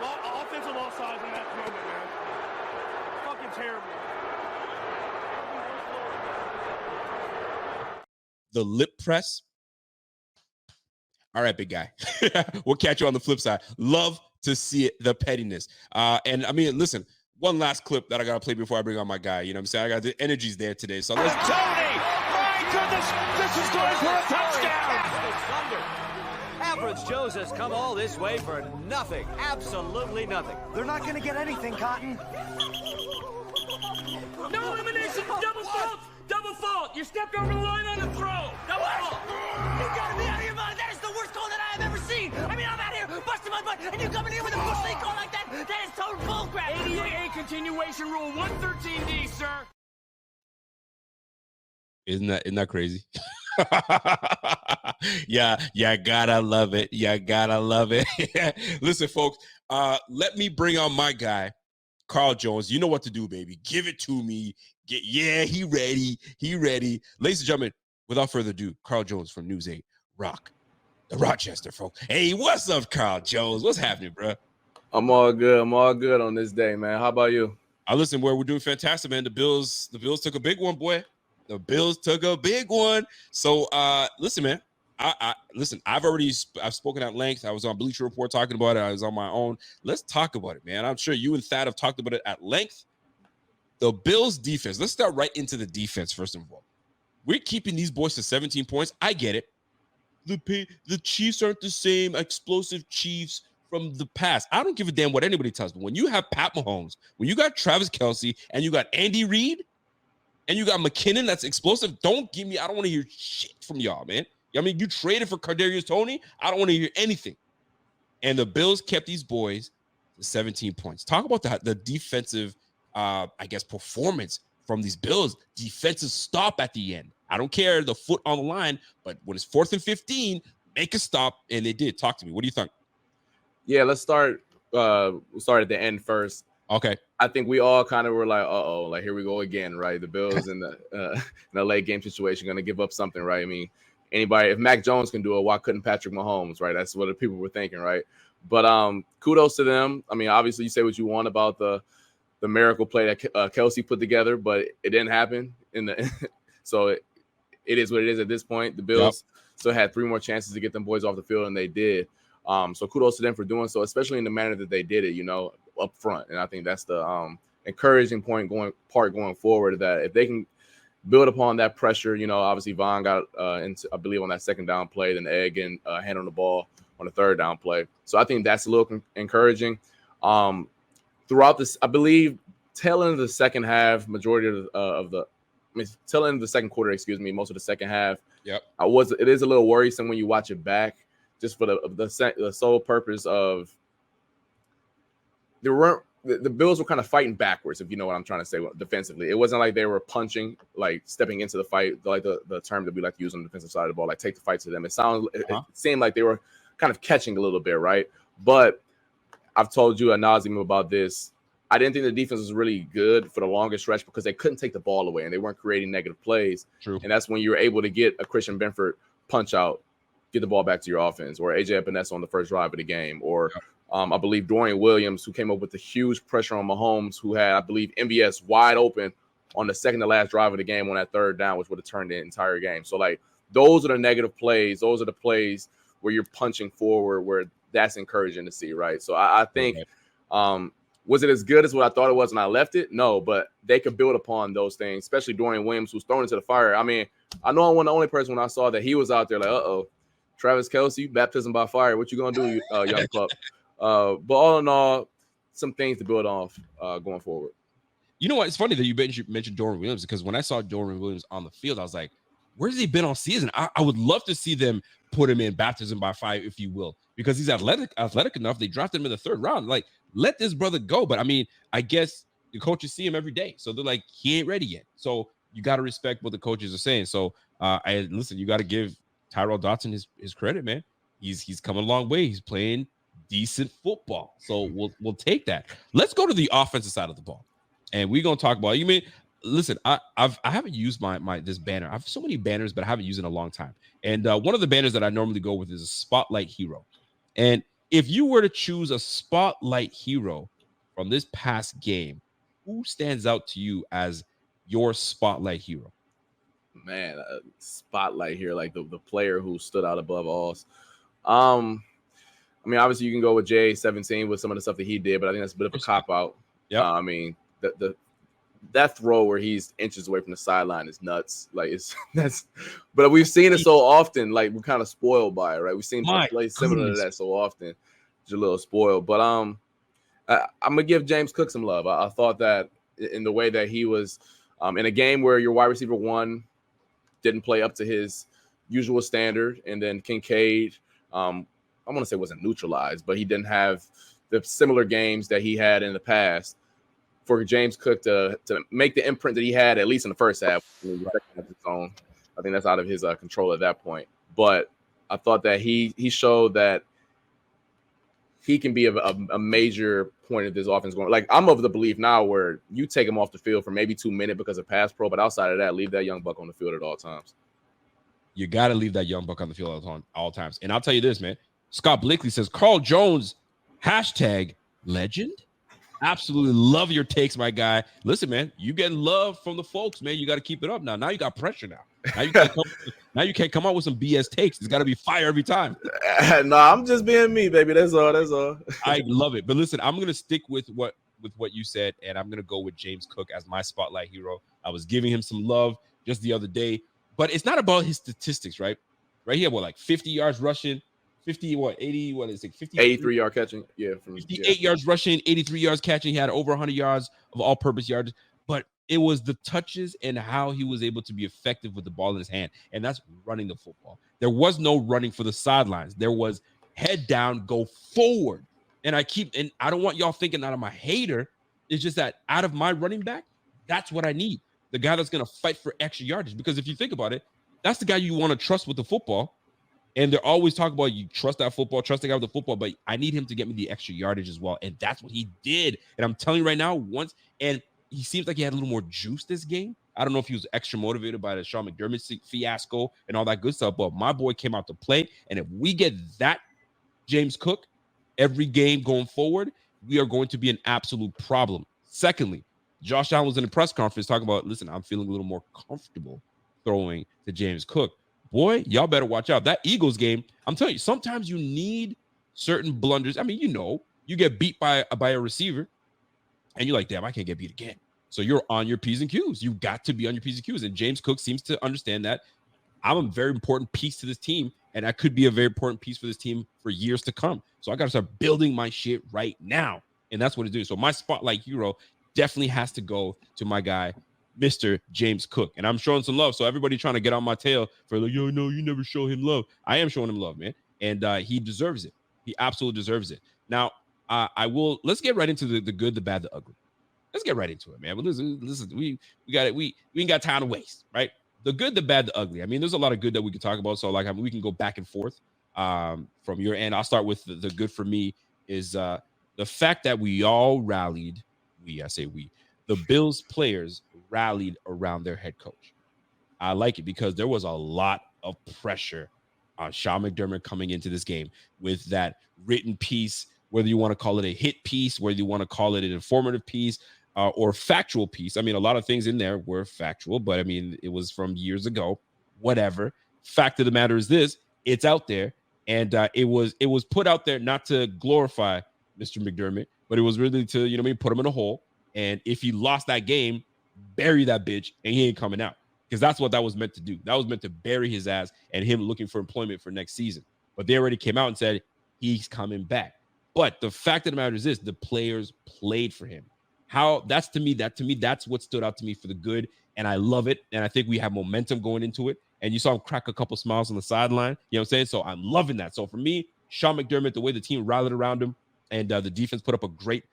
Offensive offside in that moment, man. Fucking terrible. The lip press. All right, big guy. We'll catch you on the flip side. Love to see it, the pettiness. And I mean, listen, one last clip that I got to play before I bring on my guy. You know what I'm saying? I got the energy's there today. So let's. Tony! My goodness! This is going for a touchdown! Average Joe's has come all this way for nothing. Absolutely nothing. They're not going to get anything, Cotton. No elimination! Double fault! Double fault! You stepped over the line on the throw! Double fault! You gotta be out of your mind! That is the worst call that I have ever seen! I mean, I'm out here busting my butt, and you come in here with a bush league call like that? That is total bullcrap! 88A continuation rule 113D, sir! Isn't that crazy? Yeah, gotta love it. Listen, folks, let me bring on my guy, Carl Jones. You know what to do, baby. Give it to me. He ready. Ladies and gentlemen, without further ado, Carl Jones from News 8 Rock, the Rochester, folks. Hey, what's up, Carl Jones? What's happening, bro? I'm all good on this day, man. How about you? Listen, we're doing fantastic, man. The Bills took a big one, boy. The Bills took a big one. So, listen, man. I've spoken at length. I was on Bleacher Report talking about it. I was on my own. Let's talk about it, man. I'm sure you and Thad have talked about it at length. The Bills defense. Let's start right into the defense, first of all. We're keeping these boys to 17 points. I get it. The Chiefs aren't the same explosive Chiefs from the past. I don't give a damn what anybody tells me. When you have Pat Mahomes, when you got Travis Kelce, and you got Andy Reid, and you got McKinnon that's explosive, I don't want to hear shit from y'all, man. I mean, you traded for Kadarius Toney. I don't want to hear anything. And the Bills kept these boys to 17 points. Talk about the defensive, performance from these Bills. Defensive stop at the end. I don't care the foot on the line, but when it's 4th and 15, make a stop, and they did. Talk to me. What do you think? Yeah, let's start. We'll start at the end first. Okay. I think we all kind of were like, like here we go again, right? The Bills in the late game situation going to give up something, right? I mean, if Mac Jones can do it, why couldn't Patrick Mahomes, right? That's what the people were thinking, right? But kudos to them. I mean, obviously you say what you want about the miracle play that Kelce put together, but it didn't happen. So it is what it is at this point. The Bills still had 3 more chances to get them boys off the field, and they did. So kudos to them for doing so, especially in the manner that they did it, up front. And I think that's the encouraging point going forward, that if they can build upon that pressure, obviously Vaughn got into, I believe, on that second down play, then Egg and hand on the ball on the third down play. So I think that's a little encouraging. Throughout this, I believe, tail end of the second half, tail end of the second quarter, most of the second half. Yep. It is a little worrisome when you watch it back, just for the sole purpose of the Bills were kind of fighting backwards, if you know what I'm trying to say defensively. It wasn't like they were punching, like stepping into the fight, like the term that we like to use on the defensive side of the ball, like take the fight to them. It seemed like they were kind of catching a little bit, right? But I've told you ad nauseum about this. I didn't think the defense was really good for the longest stretch because they couldn't take the ball away and they weren't creating negative plays. True. And that's when you were able to get a Christian Benford punch out, get the ball back to your offense, or AJ Epinesa on the first drive of the game, or I believe Dorian Williams, who came up with the huge pressure on Mahomes, who had, I believe, MVS wide open on the second to last drive of the game on that third down, which would have turned the entire game. So, like, those are the negative plays. Those are the plays where you're punching forward, where that's encouraging to see, right? So I think, was it as good as what I thought it was when I left it? No, but they could build upon those things, especially Dorian Williams, who's thrown into the fire. I mean, I know I wasn't the only person when I saw that he was out there like, Travis Kelce, baptism by fire. What you going to do, young pup? But all in all, some things to build off going forward. You know what? It's funny that you mentioned Dorian Williams, because when I saw Dorian Williams on the field, I was like, where's he been all season? I would love to see them put him in baptism by fire, if you will, because he's athletic enough. They drafted him in the third round. Like, let this brother go. But I mean, I guess the coaches see him every day, so they're like, he ain't ready yet. So you got to respect what the coaches are saying. So you got to give Tyrell Dodson his credit, man. He's come a long way. He's playing decent football. So we'll take that. Let's go to the offensive side of the ball, and we're gonna talk about. You mean, listen, I haven't used my this banner. I have so many banners, but I haven't used it in a long time. And one of the banners that I normally go with is a spotlight hero. And if you were to choose a spotlight hero from this past game, who stands out to you as your spotlight hero? Man, spotlight here, like the player who stood out above all. I mean, obviously you can go with J17 with some of the stuff that he did, but I think that's a bit of a cop out. Yeah, I mean, that throw where he's inches away from the sideline is nuts. Like but we've seen it so often. Like, we're kind of spoiled by it, right? We've seen plays similar to that so often. Just a little spoiled. But I'm gonna give James Cook some love. I thought that in the way that he was in a game where your wide receiver one didn't play up to his usual standard, and then Kincaid, I want to say wasn't neutralized, but he didn't have the similar games that he had in the past. For James Cook to make the imprint that he had, at least in the first half, I think that's out of his control at that point. But I thought that he showed that he can be a major point of this offense going. Like, I'm of the belief now where you take him off the field for maybe 2 minutes because of pass pro, but outside of that, leave that young buck on the field at all times. You got to leave that young buck on the field at all times. And I'll tell you this, man. Scott Blakely says, Carl Jones, #legend. Absolutely love your takes, my guy. Listen, man, you getting love from the folks, man. You got to keep it up now. Now you got pressure now. Now you can't come out with some BS takes. It's got to be fire every time. No, I'm just being me, baby. That's all. I love it. But listen, I'm gonna stick with what you said, and I'm gonna go with James Cook as my spotlight hero. I was giving him some love just the other day, but it's not about his statistics, right? Right here, like 50 yards rushing. 80, 83 yard catching. Yeah. 58 yards rushing, 83 yards catching. He had over 100 yards of all purpose yards, but it was the touches and how he was able to be effective with the ball in his hand. And that's running the football. There was no running for the sidelines. There was head down, go forward. And I don't want y'all thinking that I'm a hater. It's just that out of my running back, that's what I need. The guy that's going to fight for extra yardage. Because if you think about it, that's the guy you want to trust with the football. And they're always talking about you trust that football, trust the guy with the football, but I need him to get me the extra yardage as well. And that's what he did. And I'm telling you right now, and he seems like he had a little more juice this game. I don't know if he was extra motivated by the Sean McDermott fiasco and all that good stuff, but my boy came out to play. And if we get that James Cook every game going forward, we are going to be an absolute problem. Secondly, Josh Allen was in a press conference talking about, listen, I'm feeling a little more comfortable throwing to James Cook. Boy, y'all better watch out. That Eagles game, I'm telling you, sometimes you need certain blunders. I mean, you get beat by a receiver, and you're like, damn, I can't get beat again. So you're on your P's and Q's. You got to be on your P's and Q's. And James Cook seems to understand that I'm a very important piece to this team, and I could be a very important piece for this team for years to come. So I got to start building my shit right now. And that's what it's doing. So my spotlight hero definitely has to go to my guy, Mr. James Cook. And I'm showing some love. So everybody trying to get on my tail for like, yo, no, you never show him love. I am showing him love, man. And he deserves it. He absolutely deserves it. Now, let's get right into the good, the bad, the ugly. Let's get right into it, man. But listen, we got it. We ain't got time to waste, right? The good, the bad, the ugly. I mean, there's a lot of good that we can talk about. So we can go back and forth from your end. I'll start with the good for me is the fact that we all rallied. I say we. The Bills players rallied around their head coach. I like it because there was a lot of pressure on Sean McDermott coming into this game with that written piece, whether you want to call it a hit piece, whether you want to call it an informative piece or factual piece. I mean, a lot of things in there were factual, but I mean, it was from years ago, whatever. Fact of the matter is this, it's out there. And it was put out there not to glorify Mr. McDermott, but it was really to, put him in a hole. And if he lost that game, bury that bitch and he ain't coming out. Because that's what that was meant to do. That was meant to bury his ass and him looking for employment for next season. But they already came out and said he's coming back. But the fact of the matter is this, the players played for him. That's what stood out to me for the good. And I love it. And I think we have momentum going into it. And you saw him crack a couple smiles on the sideline. You know what I'm saying? So I'm loving that. So for me, Sean McDermott, the way the team rallied around him and the defense put up a great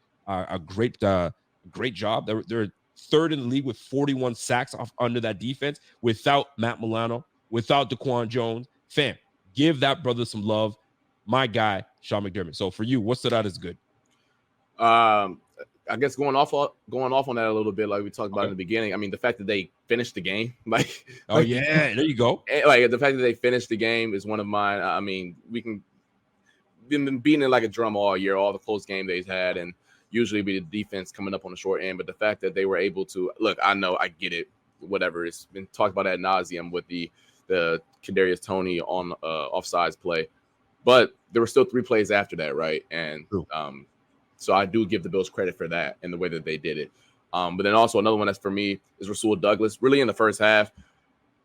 job. They're third in the league with 41 sacks off under that defense without Matt Milano, without Daquan Jones. Fam, give that brother some love. My guy, Sean McDermott. So for you, what stood out as good? I guess going off on that a little bit, like we talked about in the beginning. I mean, the fact that they finished the game, there you go. Like the fact that they finished the game is one of mine. I mean, we've been beating it like a drum all year, all the close game they've had, and usually be the defense coming up on the short end. But the fact that they were able to look, I know, I get it. Whatever, it's been talked about ad nauseum with the Kadarius Toney on offsides play, but there were still 3 plays after that, right? And so I do give the Bills credit for that and the way that they did it. But then also another one that's for me is Rasul Douglas. Really in the first half,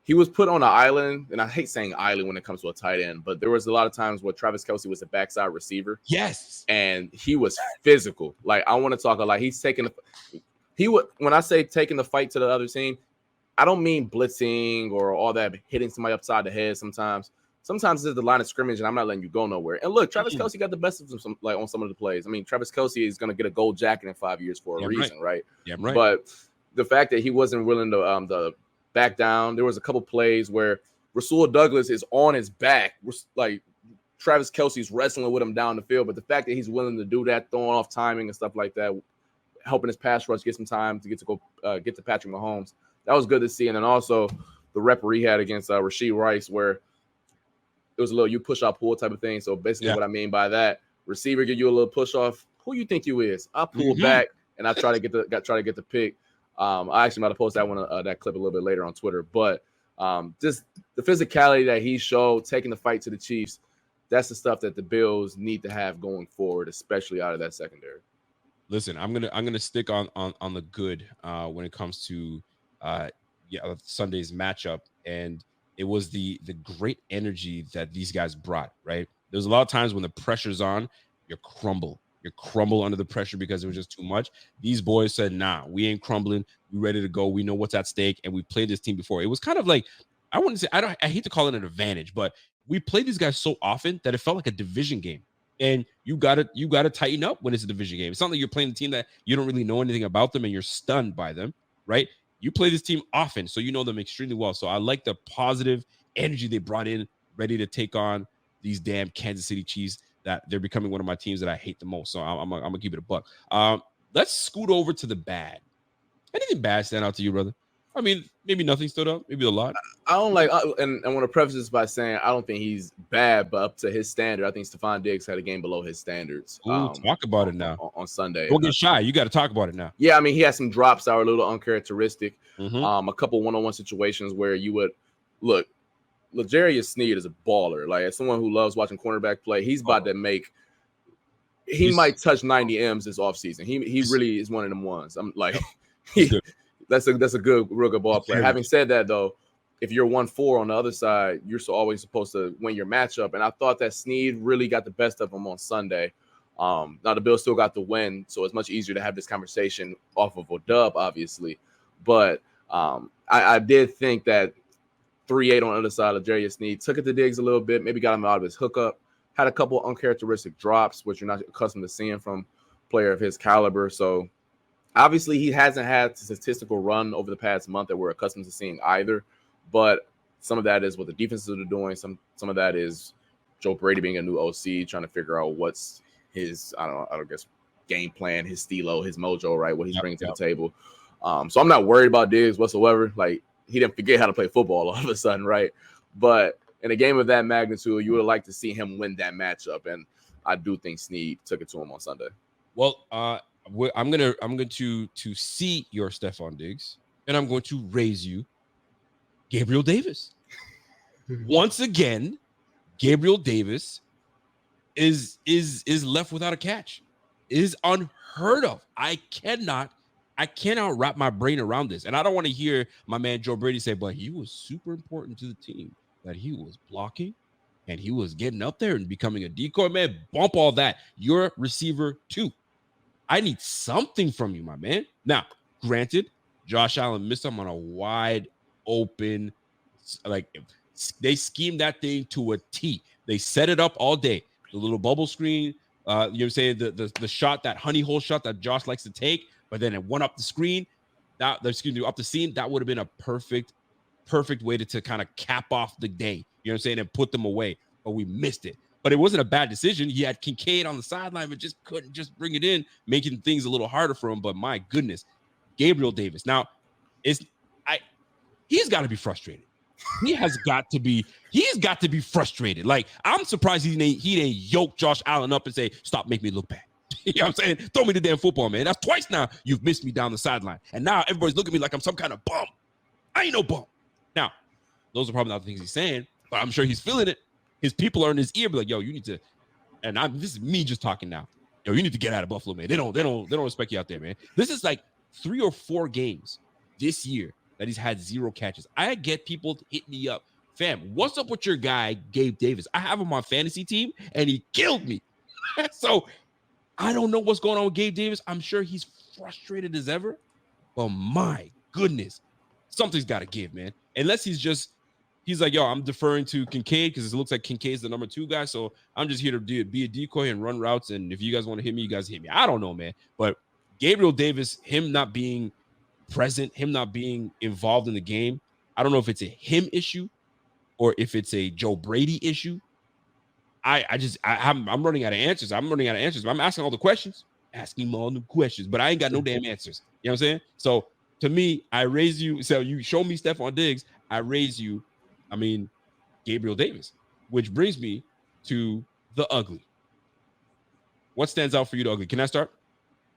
he was put on an island, and I hate saying island when it comes to a tight end, but there was a lot of times where Travis Kelce was a backside receiver. Yes. And he was physical. Like, I want to talk like he's taking when I say taking the fight to the other team, I don't mean blitzing or all that, hitting somebody upside the head sometimes. Sometimes it's the line of scrimmage, and I'm not letting you go nowhere. And look, Travis Kelce got the best of some, like on some of the plays. I mean, Travis Kelce is going to get a gold jacket in 5 years for a reason, right? Yeah, right. But the fact that he wasn't willing to back down, there was a couple plays where Rasul Douglas is on his back, like Travis Kelce's wrestling with him down the field. But the fact that he's willing to do that, throwing off timing and stuff like that, helping his pass rush get some time to get to Patrick Mahomes, that was good to see. And then also the referee had against Rashee Rice, where it was a little you push off pull type of thing. So basically what I mean by that, receiver give you a little push off. Who you think you is? I pull back and I try to get the pick. I actually might have posted that one that clip a little bit later on Twitter. But just the physicality that he showed, taking the fight to the Chiefs, that's the stuff that the Bills need to have going forward, especially out of that secondary. Listen, I'm gonna stick on the good when it comes to Sunday's matchup, and it was the great energy that these guys brought. Right, there's a lot of times when the pressure's on, you crumble under the pressure because it was just too much. These boys said, "Nah, we ain't crumbling. We ready to go. We know what's at stake, and we played this team before." It was kind of like, I wouldn't say, I hate to call it an advantage, but we played these guys so often that it felt like a division game. And you gotta tighten up when it's a division game. It's not like you're playing a team that you don't really know anything about them and you're stunned by them, right? You play this team often, so you know them extremely well. So I like the positive energy they brought in, ready to take on these damn Kansas City Chiefs that they're becoming one of my teams that I hate the most. So I'm gonna keep it a buck. Let's scoot over to the bad. Anything bad stand out to you, brother? I mean, maybe nothing stood up, maybe a lot. I don't like, and I want to preface this by saying I don't think he's bad, but up to his standard. I think Stephon Diggs had a game below his standards. Ooh, talk about it now on Sunday. Don't get shy. You got to talk about it now. Yeah, I mean, he had some drops that were a little uncharacteristic. A couple one-on-one situations where you would look. L'Jarius Sneed is a baller. Like, as someone who loves watching cornerback play, he's about to make. He might touch 90 M's this offseason. He really is one of them ones. I'm like, that's a real good ball player. Having said that, though, if you're 1-4 on the other side, you're always supposed to win your matchup. And I thought that Sneed really got the best of him on Sunday. Now the Bills still got the win, so it's much easier to have this conversation off of a dub, obviously. But I did think that 3-8 on the other side of L'Jarius Sneed took it to Diggs a little bit, maybe got him out of his hookup, had a couple uncharacteristic drops, which you're not accustomed to seeing from a player of his caliber. So obviously he hasn't had a statistical run over the past month that we're accustomed to seeing either. But some of that is what the defenses are doing. Some of that is Joe Brady being a new OC, trying to figure out what's his, I don't guess, game plan, his stilo, his mojo, right? What he's bringing to the table. So I'm not worried about Diggs whatsoever. Like, he didn't forget how to play football all of a sudden, right? But in a game of that magnitude, you would like to see him win that matchup, and I do think Snead took it to him on Sunday. Well, I'm going to see your Stephon Diggs, and I'm going to raise you Gabriel Davis. Once again, Gabriel Davis is left without a catch. It is unheard of. I cannot wrap my brain around this. And I don't want to hear my man Joe Brady say, but he was super important to the team, that he was blocking and he was getting up there and becoming a decoy. Man, bump all that. You're receiver 2. I need something from you, my man. Now, granted, Josh Allen missed him on a wide open, like, they schemed that thing to a T. They set it up all day. The little bubble screen, you know what I'm saying? The shot, that honey hole shot that Josh likes to take, but then it went up the screen. Up the seam. That would have been a perfect way to kind of cap off the day. You know what I'm saying? And put them away. But we missed it. But it wasn't a bad decision. He had Kincaid on the sideline, but just couldn't just bring it in, making things a little harder for him. But my goodness, Gabriel Davis. Now, he's got to be frustrated. He's got to be frustrated. Like, I'm surprised he didn't yoke Josh Allen up and say, stop making me look bad. You know what I'm saying? Throw me the damn football, man. That's twice now you've missed me down the sideline. And now everybody's looking at me like I'm some kind of bum. I ain't no bum. Now, those are probably not the things he's saying, but I'm sure he's feeling it. His people are in his ear, be like, yo, you need to, and this is me just talking now. Yo, you need to get out of Buffalo, man. They don't respect you out there, man. This is like 3 or 4 games this year that he's had 0 catches. I get people to hit me up. Fam, what's up with your guy, Gabe Davis? I have him on fantasy team, and he killed me. So I don't know what's going on with Gabe Davis. I'm sure he's frustrated as ever. But my goodness, something's got to give, man. Unless he's like, yo, I'm deferring to Kincaid because it looks like Kincaid's the number 2 guy. So I'm just here to be a decoy and run routes. And if you guys want to hit me, you guys hit me. I don't know, man. But Gabriel Davis, him not being present, him not being involved in the game, I don't know if it's a him issue or if it's a Joe Brady issue. I'm running out of answers. I'm asking all the questions, but I ain't got no damn answers. You know what I'm saying? So to me, I raise you. So you show me Stephon Diggs, I raise you. Gabriel Davis, which brings me to the ugly. What stands out for you, the ugly? Can I start?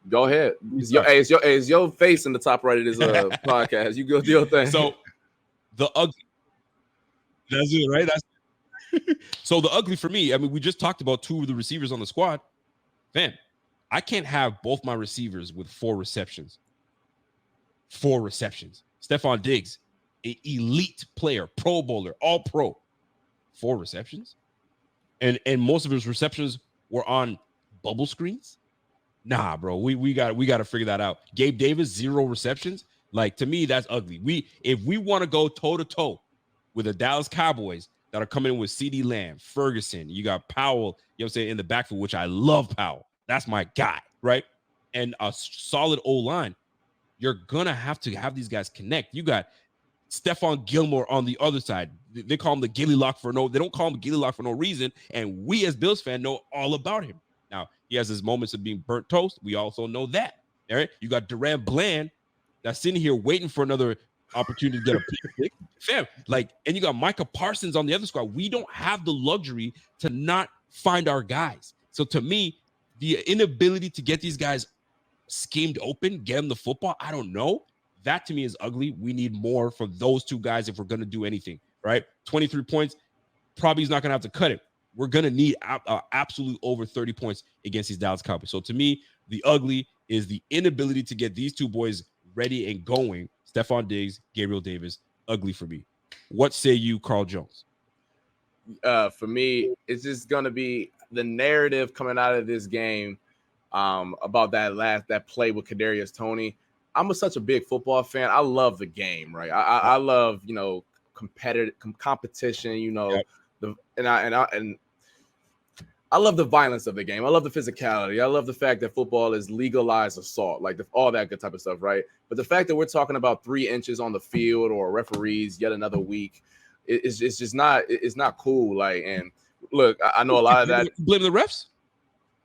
Go ahead. It's your face in the top right of this podcast. You go do your thing. So the ugly. That's it, right? So the ugly for me, we just talked about 2 of the receivers on the squad. Fam, I can't have both my receivers with 4 receptions. 4 receptions. Stephon Diggs, an elite player, Pro Bowler, all pro. 4 receptions. And most of his receptions were on bubble screens. Nah, bro. We got to figure that out. Gabe Davis, 0 receptions. Like, to me, that's ugly. If we want to go toe-to-toe with the Dallas Cowboys that are coming in with CeeDee Lamb, Ferguson, you got Powell, you know what I'm saying, in the backfield, which I love Powell. That's my guy, right? And a solid O-line. You're going to have these guys connect. You got Stephon Gilmore on the other side. They call him the Gilly Lock they don't call him Gilly Lock for no reason. And we as Bills fans know all about him. Now, he has his moments of being burnt toast. We also know that. All right. You got Durant Bland that's sitting here waiting for another opportunity to get a pick. Fam, and you got Micah Parsons on the other squad. We don't have the luxury to not find our guys. So to me, the inability to get these guys schemed open, get them the football, I don't know. That to me is ugly. We need more from those 2 guys if we're going to do anything, right? 23 points, probably is not going to have to cut it. We're going to need absolute over 30 points against these Dallas Cowboys. So to me, the ugly is the inability to get these 2 boys ready and going. Stephon Diggs, Gabriel Davis, ugly for me. What say you, Carl Jones? For me, it's just going to be the narrative coming out of this game about that play with Kadarius Toney. I'm such a big football fan. I love the game, right? I love, competition, Yep. I love the violence of the game. I love the physicality. I love the fact that football is legalized assault, all that good type of stuff, right? But the fact that we're talking about 3 inches on the field or referees yet another week, it's just not. It's not cool. And look, I know a lot of that. Blame the refs.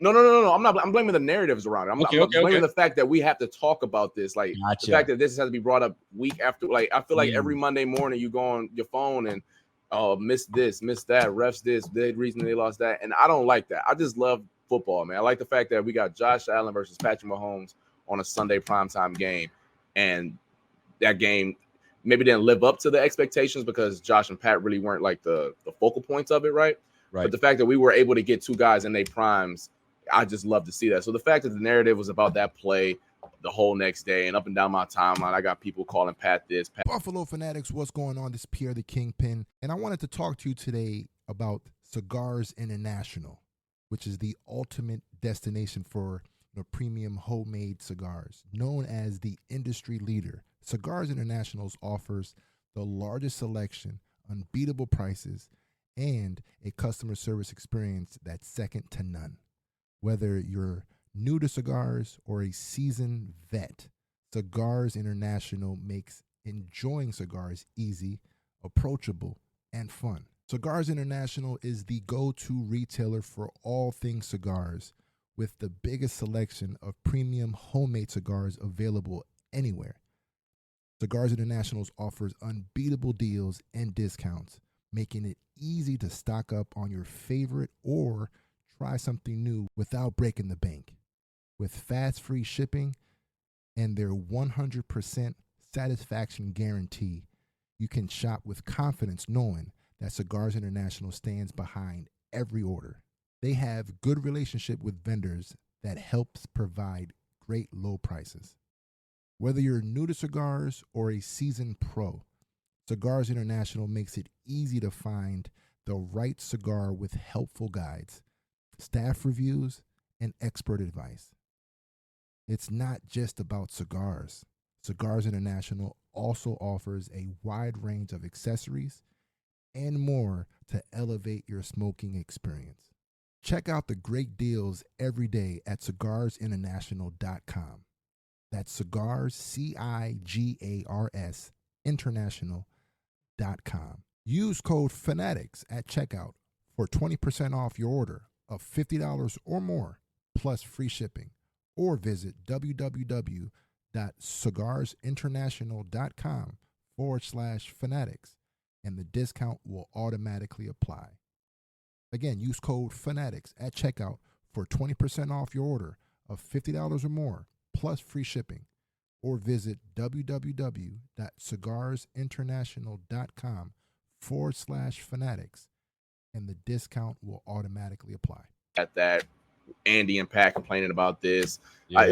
No. I'm blaming the narratives around it. I'm blaming the fact that we have to talk about this. Like the fact that this has to be brought up week after. Like I feel like every Monday morning you go on your phone and miss this, miss that, refs this, the reason they lost that, and I don't like that. I just love football, man. I like the fact that we got Josh Allen versus Patrick Mahomes on a Sunday primetime game, and that game maybe didn't live up to the expectations because Josh and Pat really weren't like the focal points of it, right? But the fact that we were able to get two guys in their primes, I just love to see that. So the fact that the narrative was about that play the whole next day and up and down my timeline, I got people calling Pat this. Buffalo Fanatics, what's going on? This is Pierre the Kingpin, and I wanted to talk to you today about Cigars International, which is the ultimate destination for premium homemade cigars. Known as the industry leader, Cigars International offers the largest selection, unbeatable prices, and a customer service experience that's second to none. Whether you're new to cigars or a seasoned vet, Cigars International makes enjoying cigars easy, approachable, and fun. Cigars International is the go-to retailer for all things cigars, with the biggest selection of premium homemade cigars available anywhere. Cigars International offers unbeatable deals and discounts, making it easy to stock up on your favorite or try something new without breaking the bank. With fast free shipping and their 100% satisfaction guarantee, you can shop with confidence knowing that Cigars International stands behind every order. They have good relationship with vendors that helps provide great low prices. Whether you're new to cigars or a seasoned pro, Cigars International makes it easy to find the right cigar with helpful guides, staff reviews, and expert advice. It's not just about cigars. Cigars International also offers a wide range of accessories and more to elevate your smoking experience. Check out the great deals every day at cigarsinternational.com. That's cigars, CIGARS, international.com. Use code FANATICS at checkout for 20% off your order of $50 or more, plus free shipping. Or visit www.cigarsinternational.com/fanatics, and the discount will automatically apply. Again, use code FANATICS at checkout for 20% off your order of $50 or more, plus free shipping. Or visit www.cigarsinternational.com/fanatics, and the discount will automatically apply. At that, Andy and Pat complaining about this. Yeah. I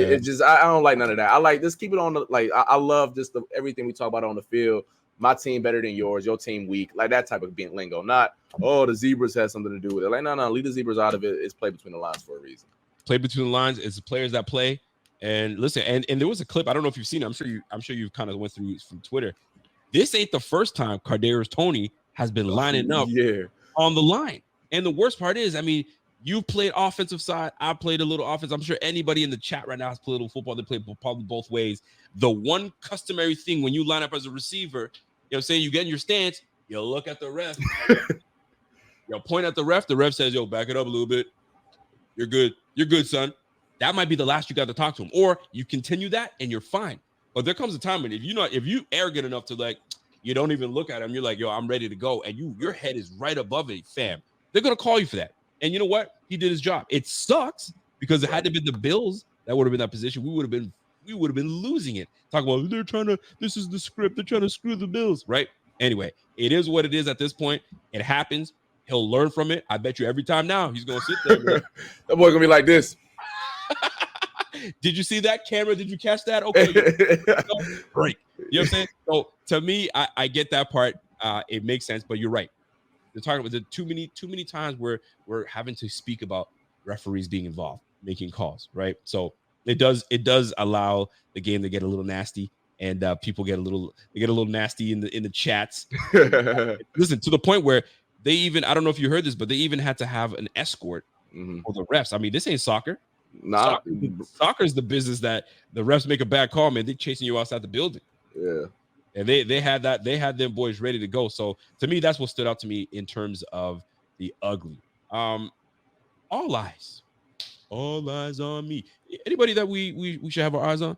don't like none of that. I like this. Keep it on the I love just everything we talk about on the field. My team better than yours, your team weak, like that type of being lingo. Not the zebras has something to do with it. Like no, leave the zebras out of it. It's play between the lines for a reason. Play between the lines is the players that play. And listen, and there was a clip. I don't know if you've seen it. I'm sure you've kind of went through from Twitter. This ain't the first time Kadarius Toney has been lining up on the line. And the worst part is, I mean, you played offensive side. I played a little offense. I'm sure anybody in the chat right now has played a little football. They play probably both ways. The one customary thing when you line up as a receiver, you know what I'm saying, you get in your stance, you look at the ref, you point at the ref. The ref says, yo, back it up a little bit. You're good. You're good, son. That might be the last you got to talk to him. Or you continue that and you're fine. But there comes a time when if you arrogant enough to like, you don't even look at him, you're like, yo, I'm ready to go. And your head is right above it, fam. They're going to call you for that. And you know what? He did his job. It sucks because it had to be the Bills that would have been that position. We would have been losing it. Talk about this is the script. They're trying to screw the Bills, right? Anyway, it is what it is at this point. It happens. He'll learn from it. I bet you every time now he's going to sit there. That boy going to be like this. Did you see that camera? Did you catch that? Okay. Great. You know what I'm saying? So to me, I get that part. It makes sense, but you're right. They're talking about too many times where we're having to speak about referees being involved, making calls, right? So it does allow the game to get a little nasty, and people get a little nasty in the chats. Listen, to the point where they even, I don't know if you heard this, but they even had to have an escort for the refs. I mean, this ain't soccer. Soccer is the business that the refs make a bad call, man. They're chasing you outside the building. Yeah. And they had that. They had them boys ready to go. So to me, that's what stood out to me in terms of the ugly. All eyes All eyes on me. Anybody that we should have our eyes on?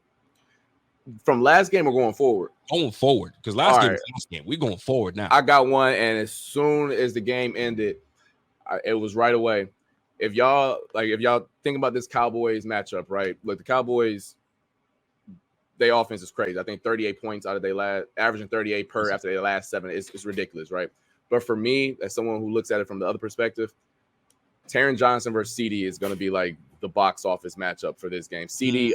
From last game or going forward? Going forward, because last game was last game. We're going forward now. I got one, and as soon as the game ended, it was right away. If y'all think about this Cowboys matchup, right? Look, the Cowboys, their offense is crazy. I think 38 points out of their last, averaging 38 per after their last 7 is ridiculous, right? But for me, as someone who looks at it from the other perspective, Taron Johnson versus CD is going to be like the box office matchup for this game. CD,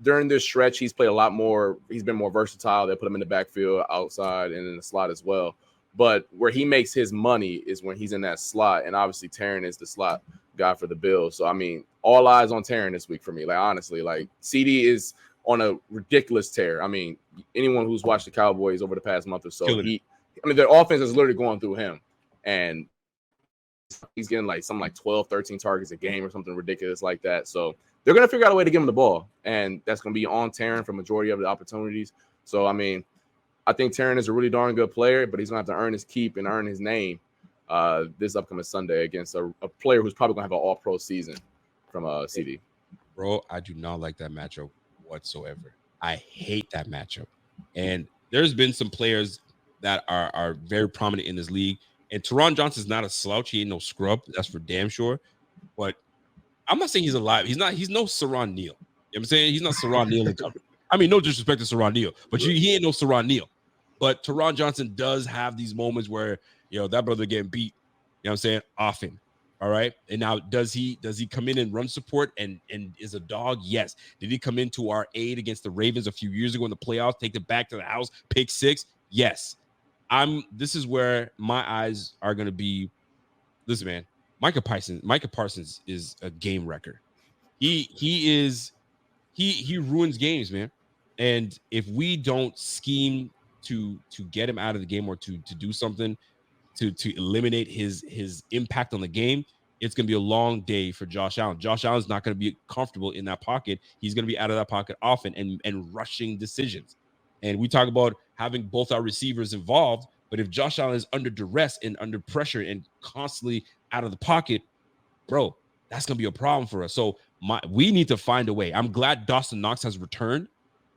during this stretch, he's played a lot more. He's been more versatile. They put him in the backfield, outside, and in the slot as well. But where he makes his money is when he's in that slot. And obviously, Taron is the slot guy for the Bills. So, I mean, all eyes on Taron this week for me. Like, honestly, like, CD is on a ridiculous tear. I mean, anyone who's watched the Cowboys over the past month or so, their offense is literally going through him. And he's getting like 12, 13 targets a game or something ridiculous like that. So they're going to figure out a way to give him the ball. And that's going to be on Taron for majority of the opportunities. So, I mean, I think Taron is a really darn good player, but he's going to have to earn his keep and earn his name this upcoming Sunday against a player who's probably going to have an all-pro season from CD. Bro, I do not like that matchup whatsoever. I hate that matchup. And there's been some players that are very prominent in this league. And Taron Johnson's not a slouch. He ain't no scrub. That's for damn sure. But I'm not saying he's alive. He's no Saron Neal. You know what I'm saying? He's not Saron Neal in coverage. I mean, no disrespect to Saron Neal, but he ain't no Saron Neal. But Taron Johnson does have these moments where, that brother getting beat, you know what I'm saying, often. All right. And now does he come in and run support and is a dog? Yes. Did he come into our aid against the Ravens a few years ago in the playoffs, take it back to the house, pick 6? Yes. This is where my eyes are going to be. Listen, man, Micah Parsons is a game wrecker. He ruins games, man. And if we don't scheme to get him out of the game or to do something to eliminate his impact on the game, it's going to be a long day for Josh Allen. Josh Allen's not going to be comfortable in that pocket. He's going to be out of that pocket often and rushing decisions. And we talk about having both our receivers involved, but if Josh Allen is under duress and under pressure and constantly out of the pocket, bro, that's going to be a problem for us. So we need to find a way. I'm glad Dawson Knox has returned,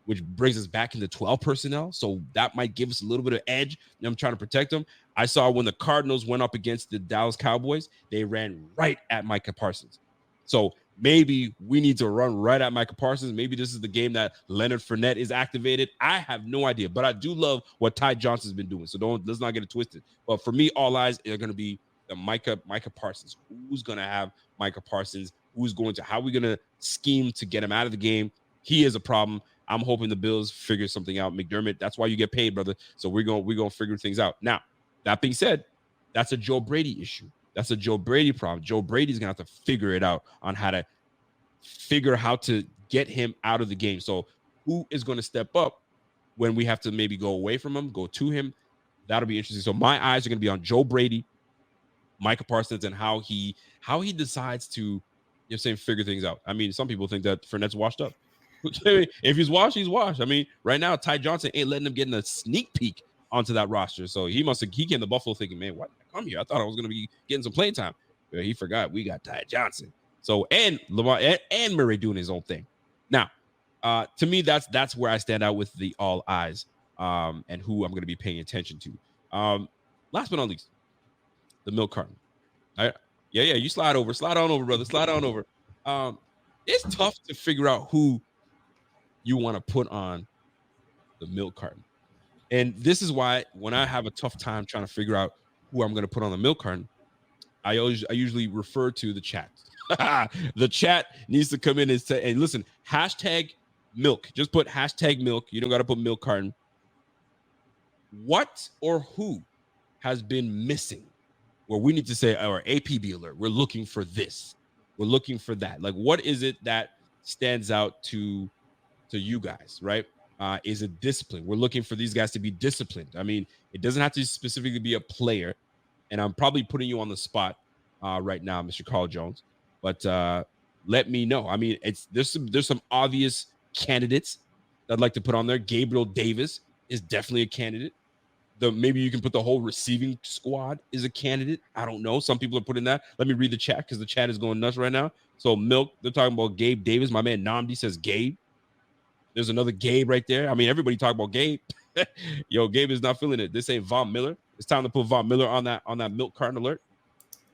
which brings us back into 12 personnel. So that might give us a little bit of edge. I'm trying to protect them. I saw when the Cardinals went up against the Dallas Cowboys, they ran right at Micah Parsons. So maybe we need to run right at Micah Parsons. Maybe this is the game that Leonard Fournette is activated. I have no idea, but I do love what Ty Johnson's been doing. So let's not get it twisted. But for me, all eyes are going to be the Micah Parsons. Who's going to have Micah Parsons? How are we going to scheme to get him out of the game? He is a problem. I'm hoping the Bills figure something out. McDermott, that's why you get paid, brother. So we're going to figure things out. Now, that being said, that's a Joe Brady issue. That's a Joe Brady problem. Joe Brady's going to have to figure it out on how to get him out of the game. So who is going to step up when we have to maybe go away from him, go to him? That'll be interesting. So my eyes are going to be on Joe Brady, Micah Parsons, and how he decides to, figure things out. I mean, some people think that Fournette's washed up. If he's washed, he's washed. I mean, right now, Ty Johnson ain't letting him get in a sneak peek onto that roster. So he came to Buffalo thinking, man, why did I come here? I thought I was going to be getting some playing time. But he forgot we got Ty Johnson. So, and Lamar and Murray doing his own thing. Now, to me, that's where I stand out with the all eyes and who I'm going to be paying attention to. Last but not least, the milk carton. Yeah, you slide on over, brother. Slide on over. It's tough to figure out who you want to put on the milk carton. And this is why when I have a tough time trying to figure out who I'm going to put on the milk carton, I usually refer to the chat. The chat needs to come in and say, and listen, hashtag milk. Just put hashtag milk. You don't got to put milk carton. What or who has been missing where we need to say, or APB alert, we're looking for this. We're looking for that. Like, what is it that stands out to you guys, right? Is it discipline? We're looking for these guys to be disciplined. I mean, it doesn't have to specifically be a player, and I'm probably putting you on the spot right now, Mr. Carl Jones. But let me know. I mean, there's some obvious candidates that I'd like to put on there. Gabriel Davis is definitely a candidate. maybe you can put the whole receiving squad is a candidate. I don't know. Some people are putting that. Let me read the chat because the chat is going nuts right now. So Milk, they're talking about Gabe Davis. My man Namdi says Gabe. There's another Gabe right there. I mean, everybody talk about Gabe. Yo, Gabe is not feeling it. This ain't Von Miller. It's time to put Von Miller on that milk carton alert.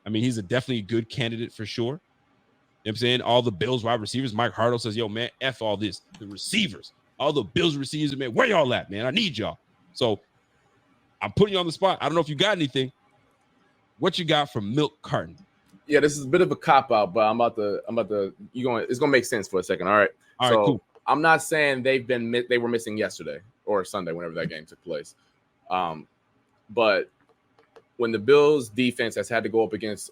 I mean, he's a definitely good candidate for sure. You know what I'm saying? All the Bills wide receivers. Mike Hartle says, yo, man, F all this. The receivers. All the Bills receivers, man, where y'all at, man? I need y'all. So I'm putting you on the spot. I don't know if you got anything. What you got from Milk Carton? Yeah, this is a bit of a cop out, but it's gonna make sense for a second. All right. All right, cool. I'm not saying they were missing yesterday or Sunday, whenever that game took place. But when the Bills defense has had to go up against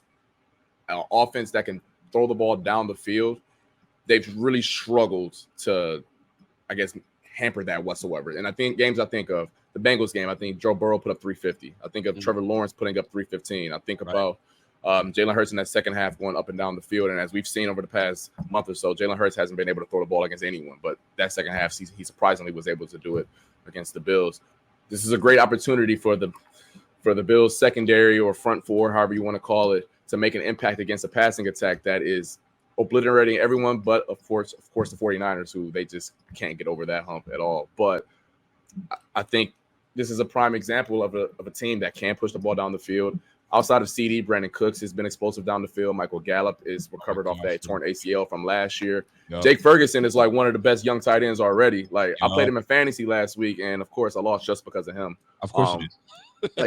an offense that can throw the ball down the field, they've really struggled to, I guess, hamper that whatsoever. And I think of the Bengals game, I think Joe Burrow put up 350. I think of Trevor Lawrence putting up 315. I think about Jalen Hurts in that second half going up and down the field. And as we've seen over the past month or so, Jalen Hurts hasn't been able to throw the ball against anyone. But that second half, he surprisingly was able to do it against the Bills. This is a great opportunity for the Bills secondary or front four, however you want to call it, to make an impact against a passing attack that is obliterating everyone, but of course the 49ers, who they just can't get over that hump at all. But I think this is a prime example of a team that can push the ball down the field. Outside of CD, Brandon Cooks has been explosive down the field. Michael Gallup is recovered off that torn ACL from last year. Yep. Jake Ferguson is like one of the best young tight ends already. Like I played him in fantasy last week, and of course I lost just because of him. Of course you did.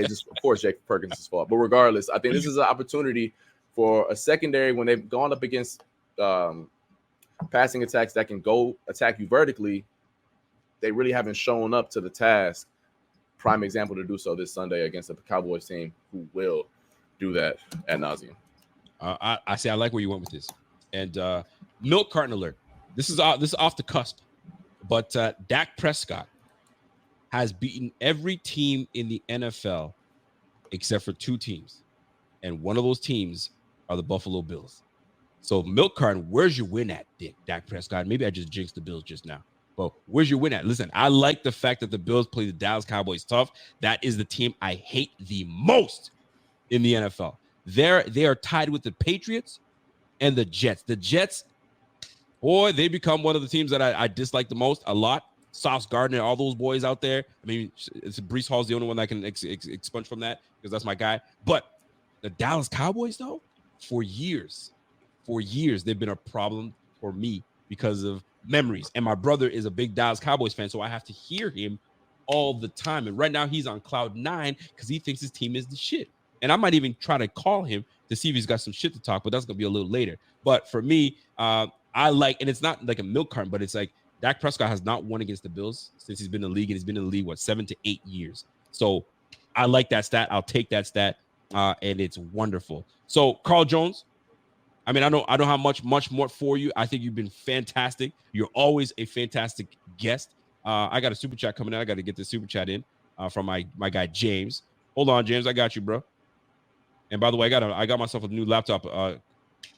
Of course Jake Ferguson's fault. But regardless, I think this is an opportunity for a secondary when they've gone up against passing attacks that can go attack you vertically. They really haven't shown up to the task. Prime example to do so this Sunday against the Cowboys team, who will do that ad nauseum. I say I like where you went with this. And milk carton alert. This is off the cusp, but Dak Prescott has beaten every team in the NFL except for two teams, and one of those teams are the Buffalo Bills. So milk carton, where's your win at, Dak Prescott? Maybe I just jinxed the Bills just now. But where's your win at? Listen, I like the fact that the Bills play the Dallas Cowboys tough. That is the team I hate the most in the NFL. They are tied with the Patriots and the Jets. The Jets, boy, they become one of the teams that I dislike the most a lot. Sauce Gardner, all those boys out there. I mean, it's Breece Hall's the only one that can expunge from that because that's my guy. But the Dallas Cowboys, though, for years, they've been a problem for me because of memories. And my brother is a big Dallas Cowboys fan, so I have to hear him all the time. And right now he's on cloud 9 because he thinks his team is the shit. And I might even try to call him to see if he's got some shit to talk, but that's going to be a little later. But for me, I like, and it's not like a milk carton, but it's like Dak Prescott has not won against the Bills since he's been in the league, and he's been in the league, 7 to 8 years. So I like that stat. I'll take that stat, and it's wonderful. So Carl Jones, I mean, I don't have much more for you. I think you've been fantastic. You're always a fantastic guest. I got a super chat coming in. I got to get this super chat in from my guy James. Hold on, James. I got you, bro. And by the way, I got myself a new laptop,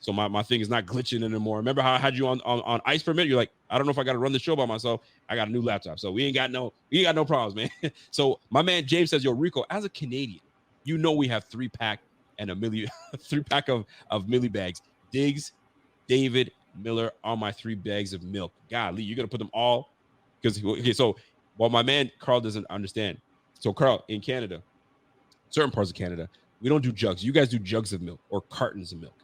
so my thing is not glitching anymore. Remember how I had you on ice permit? You're like, I don't know if I got to run the show by myself. I got a new laptop, so we ain't got no problems, man. So my man James says, yo, Rico, as a Canadian, you know we have 3-pack and a milli 3-pack of milli bags. Diggs, David, Miller are my 3 bags of milk. Golly, you're gonna put them all because so well, my man Carl doesn't understand. So Carl, in Canada, certain parts of Canada, we don't do jugs. You guys do jugs of milk or cartons of milk.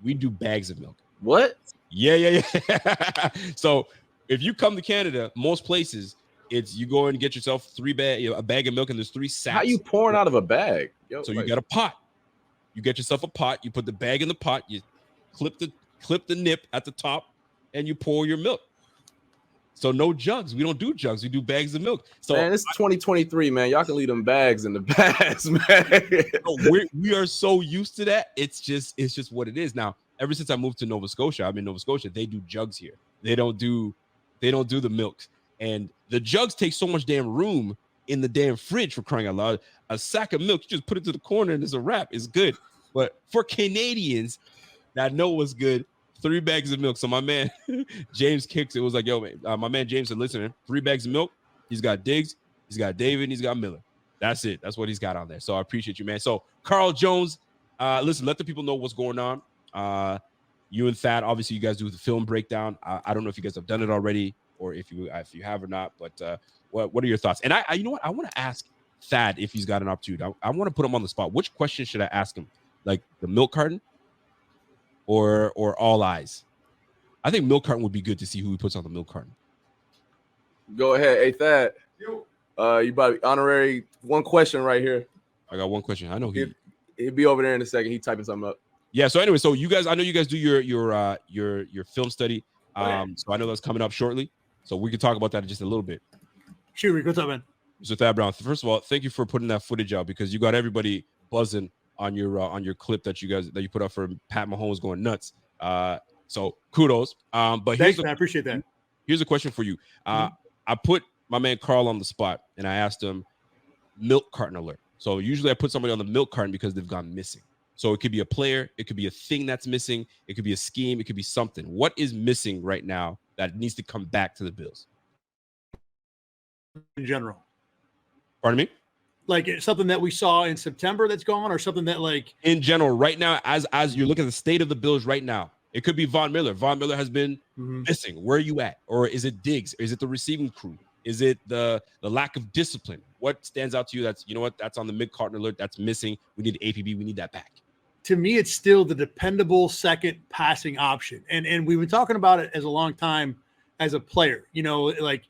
We do bags of milk. What? Yeah. So if you come to Canada, most places it's you go and get yourself a bag of milk, and there's 3 sacks. How you pouring out of a bag? So you got a pot. You get yourself a pot. You put the bag in the pot. You clip the nip at the top, and you pour your milk. So no jugs. We don't do jugs. We do bags of milk. So man, it's 2023, man. Y'all can leave them bags in the bags, man. we are so used to that. It's just what it is. Now, ever since I moved to Nova Scotia, I'm in Nova Scotia. They do jugs here. They don't do the milks, and the jugs take so much damn room in the damn fridge, for crying out loud. A sack of milk, you just put it to the corner, and it's a wrap. It's good. But for Canadians that know what's good, 3 bags of milk. So my man James kicks it. Was like, yo, man, my man James said, listen, 3 bags of milk. He's got Diggs, he's got David, and he's got Miller. That's it. That's what he's got on there. So I appreciate you, man. So Carl Jones, listen, let the people know what's going on. You and Thad, obviously, you guys do the film breakdown. I don't know if you guys have done it already or if you have or not. But what are your thoughts? And you know what? I want to ask Thad if he's got an opportunity. I want to put him on the spot. Which question should I ask him? Like the milk carton or all eyes? I think milk carton would be good to see who he puts on the milk carton. Go ahead, hey Thad. You about to be honorary. One question right here. I got one question. I know he'll be over there in a second. He's typing something up. Yeah. So anyway, so you guys, I know you guys do your film study. So I know that's coming up shortly. So we can talk about that in just a little bit. Sure, Rico, what's up, man? So Thad Brown, first of all, thank you for putting that footage out because you got everybody buzzing on your clip that you put up for Pat Mahomes going nuts. So kudos. But thanks, man. I appreciate that. Here's a question for you. I put my man Carl on the spot and I asked him milk carton alert. So usually I put somebody on the milk carton because they've gone missing. So it could be a player, it could be a thing that's missing, it could be a scheme, it could be something. What is missing right now that needs to come back to the Bills? In general. Pardon me? Like it's something that we saw in September that's gone, or something that like in general right now, as you look at the state of the Bills right now, it could be Von Miller. Von Miller has been missing. Where are you at? Or is it Diggs? Is it the receiving crew? Is it the lack of discipline? What stands out to you? That's, you know what, that's on the mid carton alert. That's missing. We need APB. We need that back. To me, it's still the dependable second passing option. And we've been talking about it as a long time as a player. You know, like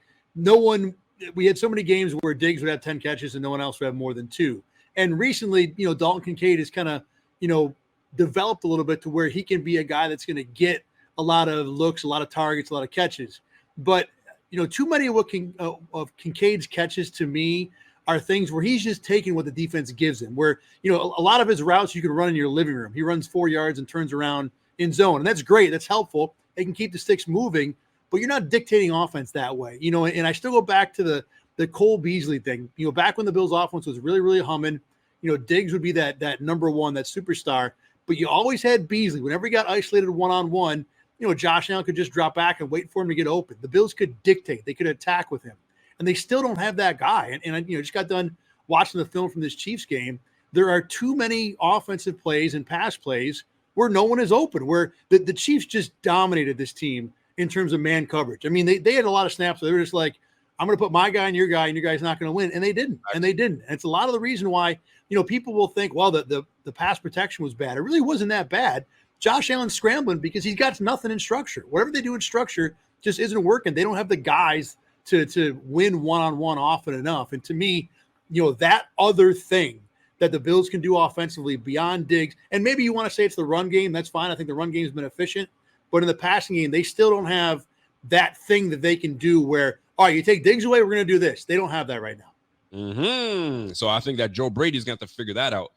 we had so many games where Diggs would have 10 catches and no one else would have more than 2. And recently, you know, Dalton Kincaid has kind of, you know, developed a little bit to where he can be a guy that's going to get a lot of looks, a lot of targets, a lot of catches. But, you know, too many of Kincaid's catches to me are things where he's just taking what the defense gives him, where, you know, a lot of his routes you can run in your living room. He runs 4 yards and turns around in zone. And that's great. That's helpful. It can keep the sticks moving, but you're not dictating offense that way. You know, and I still go back to the Cole Beasley thing. You know, back when the Bills offense was really, really humming, you know, Diggs would be that number one, that superstar. But you always had Beasley. Whenever he got isolated one-on-one, you know, Josh Allen could just drop back and wait for him to get open. The Bills could dictate. They could attack with him. And they still don't have that guy. And I, you know, just got done watching the film from this Chiefs game. There are too many offensive plays and pass plays where no one is open, where the Chiefs just dominated this team in terms of man coverage. I mean, they had a lot of snaps. So they were just like, I'm going to put my guy and your guy's not going to win. And they didn't. And it's a lot of the reason why, you know, people will think, well, the pass protection was bad. It really wasn't that bad. Josh Allen's scrambling because he's got nothing in structure. Whatever they do in structure just isn't working. They don't have the guys to win one-on-one often enough. And to me, you know, that other thing that the Bills can do offensively beyond Diggs, and maybe you want to say it's the run game, that's fine. I think the run game has been efficient. But in the passing game, they still don't have that thing that they can do where, all right, you take Diggs away, we're going to do this. They don't have that right now. So I think that Joe Brady's going to have to figure that out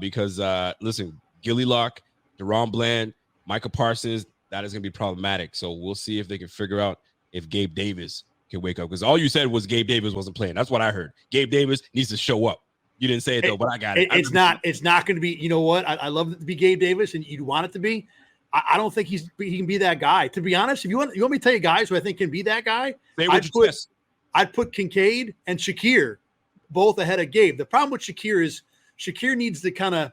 because, listen, Gilly Lock, Deron Bland, Micah Parsons, that is going to be problematic. So we'll see if they can figure out if Gabe Davis can wake up. Because all you said was Gabe Davis wasn't playing. That's what I heard. Gabe Davis needs to show up. You didn't say it, though, but I got it. It's not going to be, you know what? I love it to be Gabe Davis, and you'd want it to be. I don't think he can be that guy. To be honest, if you want me to tell you guys who I think can be that guy, I'd put Kincaid and Shakir both ahead of Gabe. The problem with Shakir is Shakir needs to kind of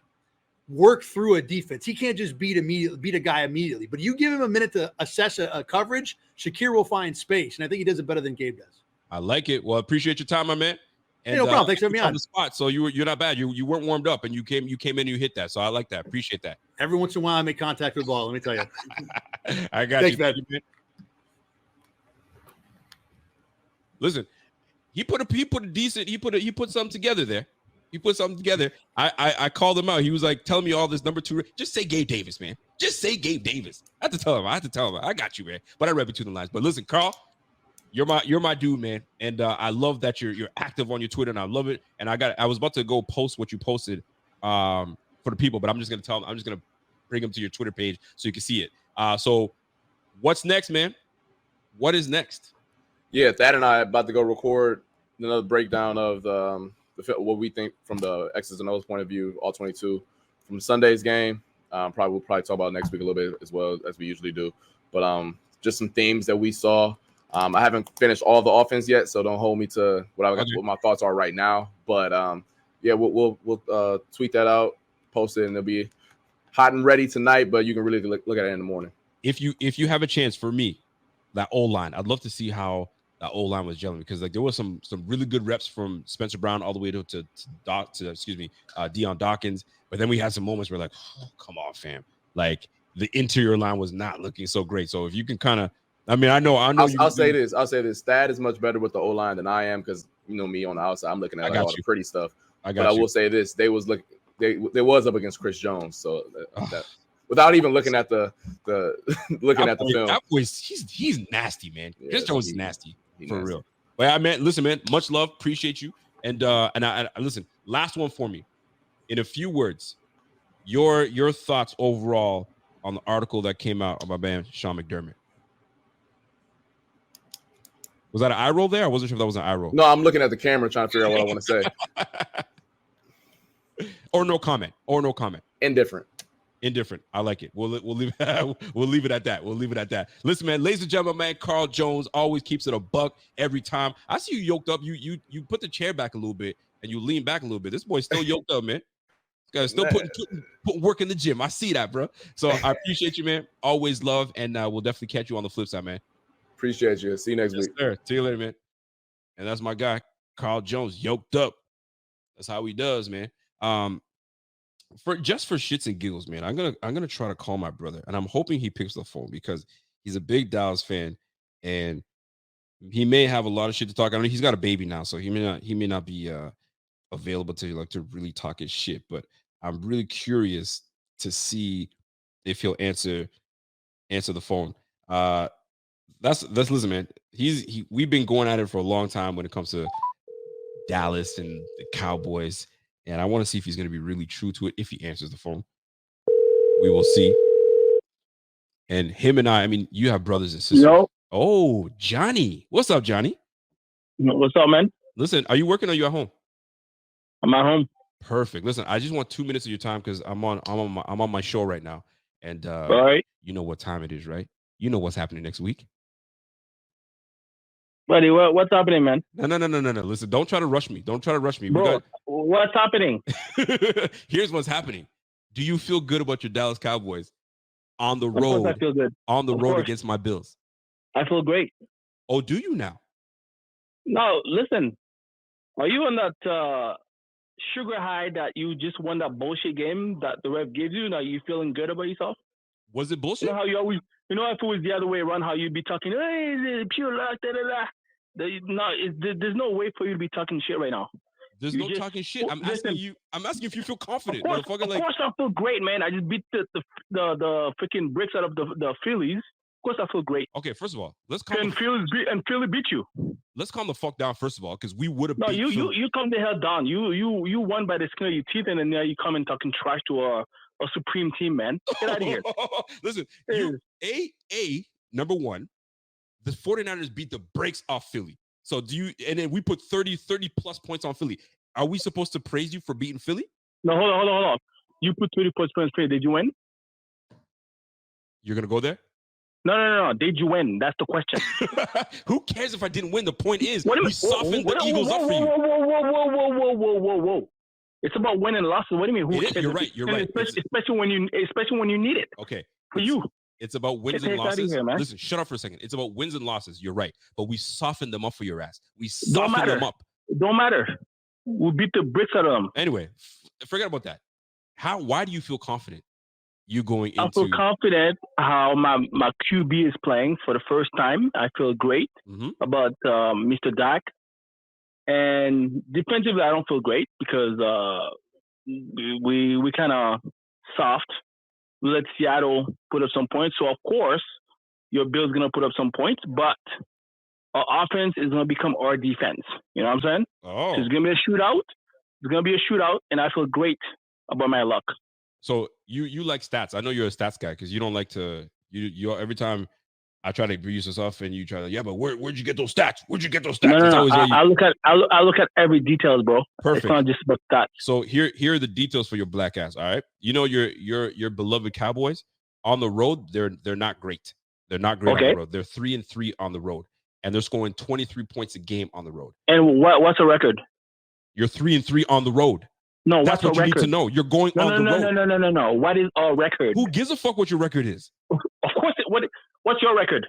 work through a defense. He can't just beat a guy immediately. But you give him a minute to assess a coverage, Shakir will find space, and I think he does it better than Gabe does. I like it. Well, appreciate your time, my man. And, hey, no problem. Thanks for having me on the spot. So you're not bad. You weren't warmed up, and you came in and you hit that. So I like that. Appreciate that. Every once in a while, I make contact with the ball. Let me tell you. I got Thanks, you, man. Listen, he put something together there. He put something together. I called him out. He was like, telling me all this number 2. Just say Gabe Davis, man. Just say Gabe Davis. I had to tell him. I got you, man. But I read between the lines. But listen, Carl, you're my dude, man. And I love that you're active on your Twitter, and I love it. And I was about to go post what you posted for the people, but I'm just gonna bring them to your Twitter page so you can see it. So what's next, man? What is next? Yeah, Thad and I are about to go record another breakdown of what we think from the X's and O's point of view, all 22 from Sunday's game. We'll probably talk about next week a little bit as well as we usually do. But just some themes that we saw I haven't finished all the offense yet, so don't hold me to what my thoughts are right now. But yeah, we'll tweet that out, post it, and it'll be hot and ready tonight. But you can really look at it in the morning. If you have a chance, for me, that O-line, I'd love to see how that O-line was gelling, because like there was some really good reps from Spencer Brown all the way to Deion Dawkins, but then we had some moments where like, oh, come on, fam, like the interior line was not looking so great. So if you can kind of, I mean, I know. I'll say this. Thad is much better with the O-line than I am, because you know me on the outside, I'm looking at like all the pretty stuff. But I will say this: they was up against Chris Jones, so that without even looking at the film, that boy's he's nasty, man. Yeah, Chris Jones is nasty for real. But I mean, listen, man, much love, appreciate you, and I listen. Last one for me, in a few words, your thoughts overall on the article that came out about man Sean McDermott. Was that an eye roll there? I wasn't sure if that was an eye roll. No, I'm looking at the camera trying to figure out what I want to say. Or no comment. Indifferent. I like it. We'll leave it at that. Listen, man, ladies and gentlemen, man, Carl Jones always keeps it a buck every time. I see you yoked up. You put the chair back a little bit and you lean back a little bit. This boy's still yoked up, man. This guy's still putting work in the gym. I see that, bro. So I appreciate you, man. Always love, and we'll definitely catch you on the flip side, man. Appreciate you. See you next week. Sir. See you later, man. And that's my guy, Carl Jones, yoked up. That's how he does, man. For shits and giggles, man, I'm gonna try to call my brother, and I'm hoping he picks the phone because he's a big Dallas fan, and he may have a lot of shit to talk. I mean, he's got a baby now, so he may not be available to really talk his shit. But I'm really curious to see if he'll answer the phone. That's listen, man. We've been going at it for a long time when it comes to Dallas and the Cowboys, and I want to see if he's going to be really true to it if he answers the phone. We will see. And him and I mean, you have brothers and sisters. Yo. Oh, Johnny. What's up, Johnny? What's up, man? Listen, are you working or are you at home? I'm at home. Perfect. Listen, I just want 2 minutes of your time because I'm on my show right now. And all right. You know what time it is, right? You know what's happening next week. Buddy, what's happening, man? No. Listen, don't try to rush me. Bro, what's happening? Here's what's happening. Do you feel good about your Dallas Cowboys on the road? Of course I feel good. On the Of road course. against my Bills. I feel great. Oh, do you now? No, listen. Are you on that sugar high that you just won that bullshit game that the ref gives you? Now you feeling good about yourself? Was it bullshit? You know how you always, if it was the other way around, how you'd be talking, hey, is it pure luck, there's no way for you to be talking shit right now. There's no talking shit. I'm asking if you feel confident. Of course I feel great, man. I just beat the freaking bricks out of the Phillies. Of course I feel great. Okay, first of all, let's calm. Philly beat you. Let's calm the fuck down first of all, because we would have. No, you calm the hell down. You won by the skin of your teeth, and then now you come and talking trash to a supreme team, man. Get out of here. Listen, number one, the 49ers beat the brakes off Philly. So and then we put 30 plus points on Philly. Are we supposed to praise you for beating Philly? No, hold on. You put 30 points on Philly. Did you win? You're going to go there? No. Did you win? That's the question. Who cares if I didn't win? The point is, we softened the Eagles up for you. Whoa. It's about win and losses. What do you mean? Who cares? You're right. Especially when you need it. Okay. For you. It's about wins and losses. Here, listen, shut up for a second. It's about wins and losses. You're right. But we softened them up for your ass. We softened them up. Don't matter. We beat the bricks out of them. Anyway, forget about that. Why do you feel confident you going into... I feel confident how my QB is playing for the first time. I feel great about Mr. Dak. And defensively, I don't feel great because we kind of soft. We let Seattle put up some points. So, of course, your Bill's going to put up some points, but our offense is going to become our defense. You know what I'm saying? Oh. So it's going to be a shootout. It's going to be a shootout, and I feel great about my luck. So you like stats. I know you're a stats guy because you don't like to you every time I try to abuse yourself and you try to but where'd you get those stats? No. I look at every details, bro. Perfect. It's not just about stats. So here are the details for your black ass. All right. You know your beloved Cowboys on the road. They're not great. They're not great on the road. They're 3-3 on the road. and they're scoring 23 points a game on the road. And what's the record? You're 3-3 on the road. No, that's what's what you record? need to know. You're going on the road. No. What is our record? Who gives a fuck what your record is? Of course. What's your record?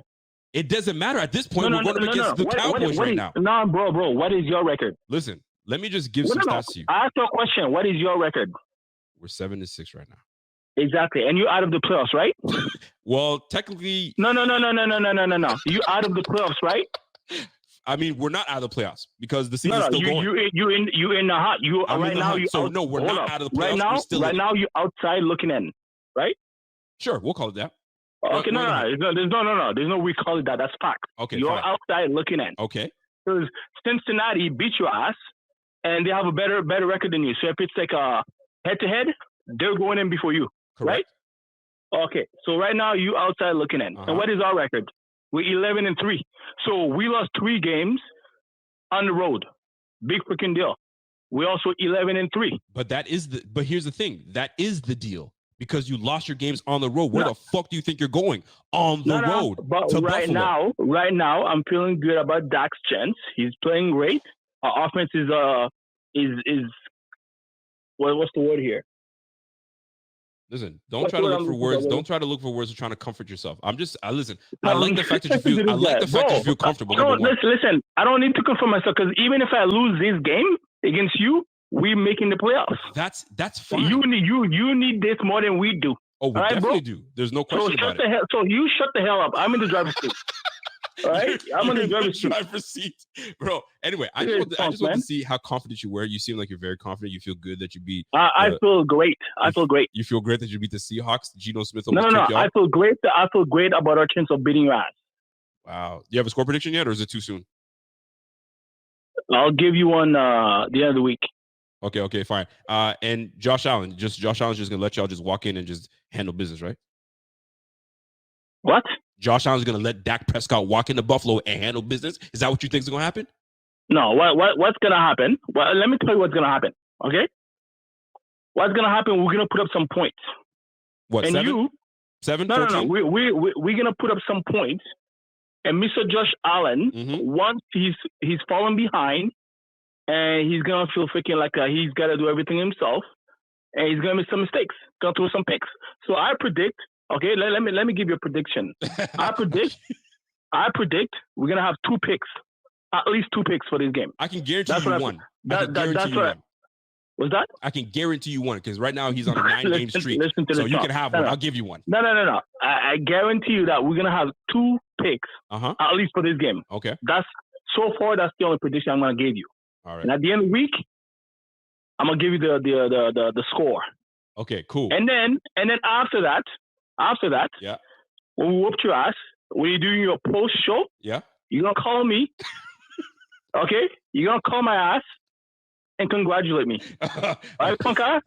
It doesn't matter at this point. We're going up against the Cowboys right now. No, bro. What is your record? Listen, let me just give some stats to you. I asked you a question. What is your record? We're 7-6 right now. Exactly, and you're out of the playoffs, right? Well, technically, no. You out of the playoffs, right? I mean, we're not out of the playoffs because the season's still going. You in the hot. You I'm right in the now. hot. You so out, no, we're not out of the playoffs. Right now, you're outside looking in, right? Sure, we'll call it that. Okay, no. There's no we call it that. That's fact. Okay, you're fine. outside looking in. Okay. Because Cincinnati beat your ass, and they have a better record than you. So if it's like a head-to-head, they're going in before you. Correct. Right? Okay, so right now you outside looking in. And what is our record? We're 11-3. So we lost 3 games on the road. Big freaking deal. We're also 11-3. But here's the thing. That is the deal. Because you lost your games on the road. Where the fuck do you think you're going? On the road. But to right Buffalo. now, I'm feeling good about Dak's chance. He's playing great. Our offense is what's the word here? Listen, don't try to look for words. Don't try to look for words to trying to comfort yourself. Listen. I like the fact that you feel. I like the fact that you feel comfortable. No, listen. I don't need to comfort myself because even if I lose this game against you, we're making the playoffs. That's fine. You need this more than we do. Oh, we definitely do. There's no question about it. So you shut the hell up. I'm in the driver's seat. All right, I'm in the driver's seat, bro. Anyway, I just want to see how confident you were. You seem like you're very confident. You feel good that you beat. I feel great. I feel great. You feel great that you beat the Seahawks. Geno Smith. No. I feel great. I feel great about our chance of beating your ass. Wow. Do you have a score prediction yet, or is it too soon? I'll give you one the end of the week. Okay, fine. And Josh Allen's just gonna let y'all just walk in and just handle business, right? What? Josh Allen's gonna let Dak Prescott walk into Buffalo and handle business. Is that what you think is gonna happen? No. What's gonna happen? Well, let me tell you what's gonna happen. Okay. What's gonna happen? We're gonna put up some points. What? And 7? No. We're gonna put up some points. And Mr. Josh Allen, once he's fallen behind, and he's gonna feel freaking like he's gotta do everything himself, and he's gonna make some mistakes, gonna throw some picks. So I predict. Okay, let me give you a prediction. I predict we're gonna have 2 picks, at least 2 picks for this game. I can guarantee you one. What's that? I can guarantee you one because right now he's on a 9-game streak. So you can have one. I'll give you one. No. I guarantee you that we're gonna have 2 picks, at least for this game. Okay. That's the only prediction I'm gonna give you. All right. And at the end of the week, I'm gonna give you the score. Okay, cool. And then after that, yeah, when we whooped your ass, when you're doing your post show, yeah, you're gonna call me. Okay, you're gonna call my ass and congratulate me. All right, punk ass.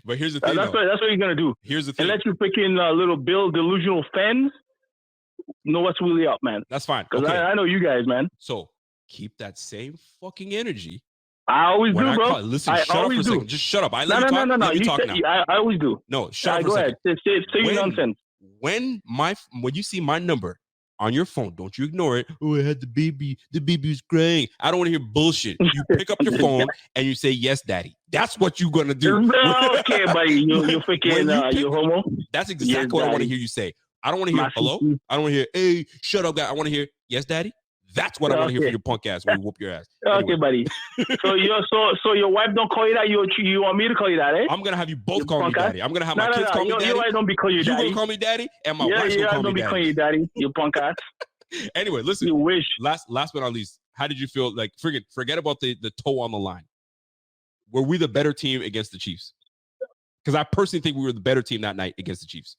But here's the thing. That's what you're gonna do. Here's the thing. And let you freaking little Bill delusional fans know what's really up, man. That's fine. Because I know you guys, man. So keep that same fucking energy. I always do, bro. Listen, shut up for a second. Just shut up. I let you talk. No. Let me talk now. I always do. No, shut up for a second. Go ahead. Say your nonsense. When you see my number on your phone, don't you ignore it. Oh, I had the baby. The baby's crying. I don't want to hear bullshit. You pick up your phone and you say, "Yes, daddy." That's what you're gonna do. Okay, buddy. You freaking you homo. That's exactly what I want to hear you say. I don't want to hear hello. I don't want to hear, hey, shut up, guy. I want to hear, yes, daddy. That's what I want to hear from your punk ass when you whoop your ass. Okay, buddy. So your wife don't call you that. You want me to call you that, eh? I'm gonna have you both call me daddy. I'm gonna have my kids call me daddy. Your wife don't be calling you daddy. You gonna call me daddy, and my wife's gonna call me daddy. Don't be calling you daddy. You punk ass. Anyway, listen. You wish. Last but not least, how did you feel? Like, forget about the toe on the line. Were we the better team against the Chiefs? Because I personally think we were the better team that night against the Chiefs.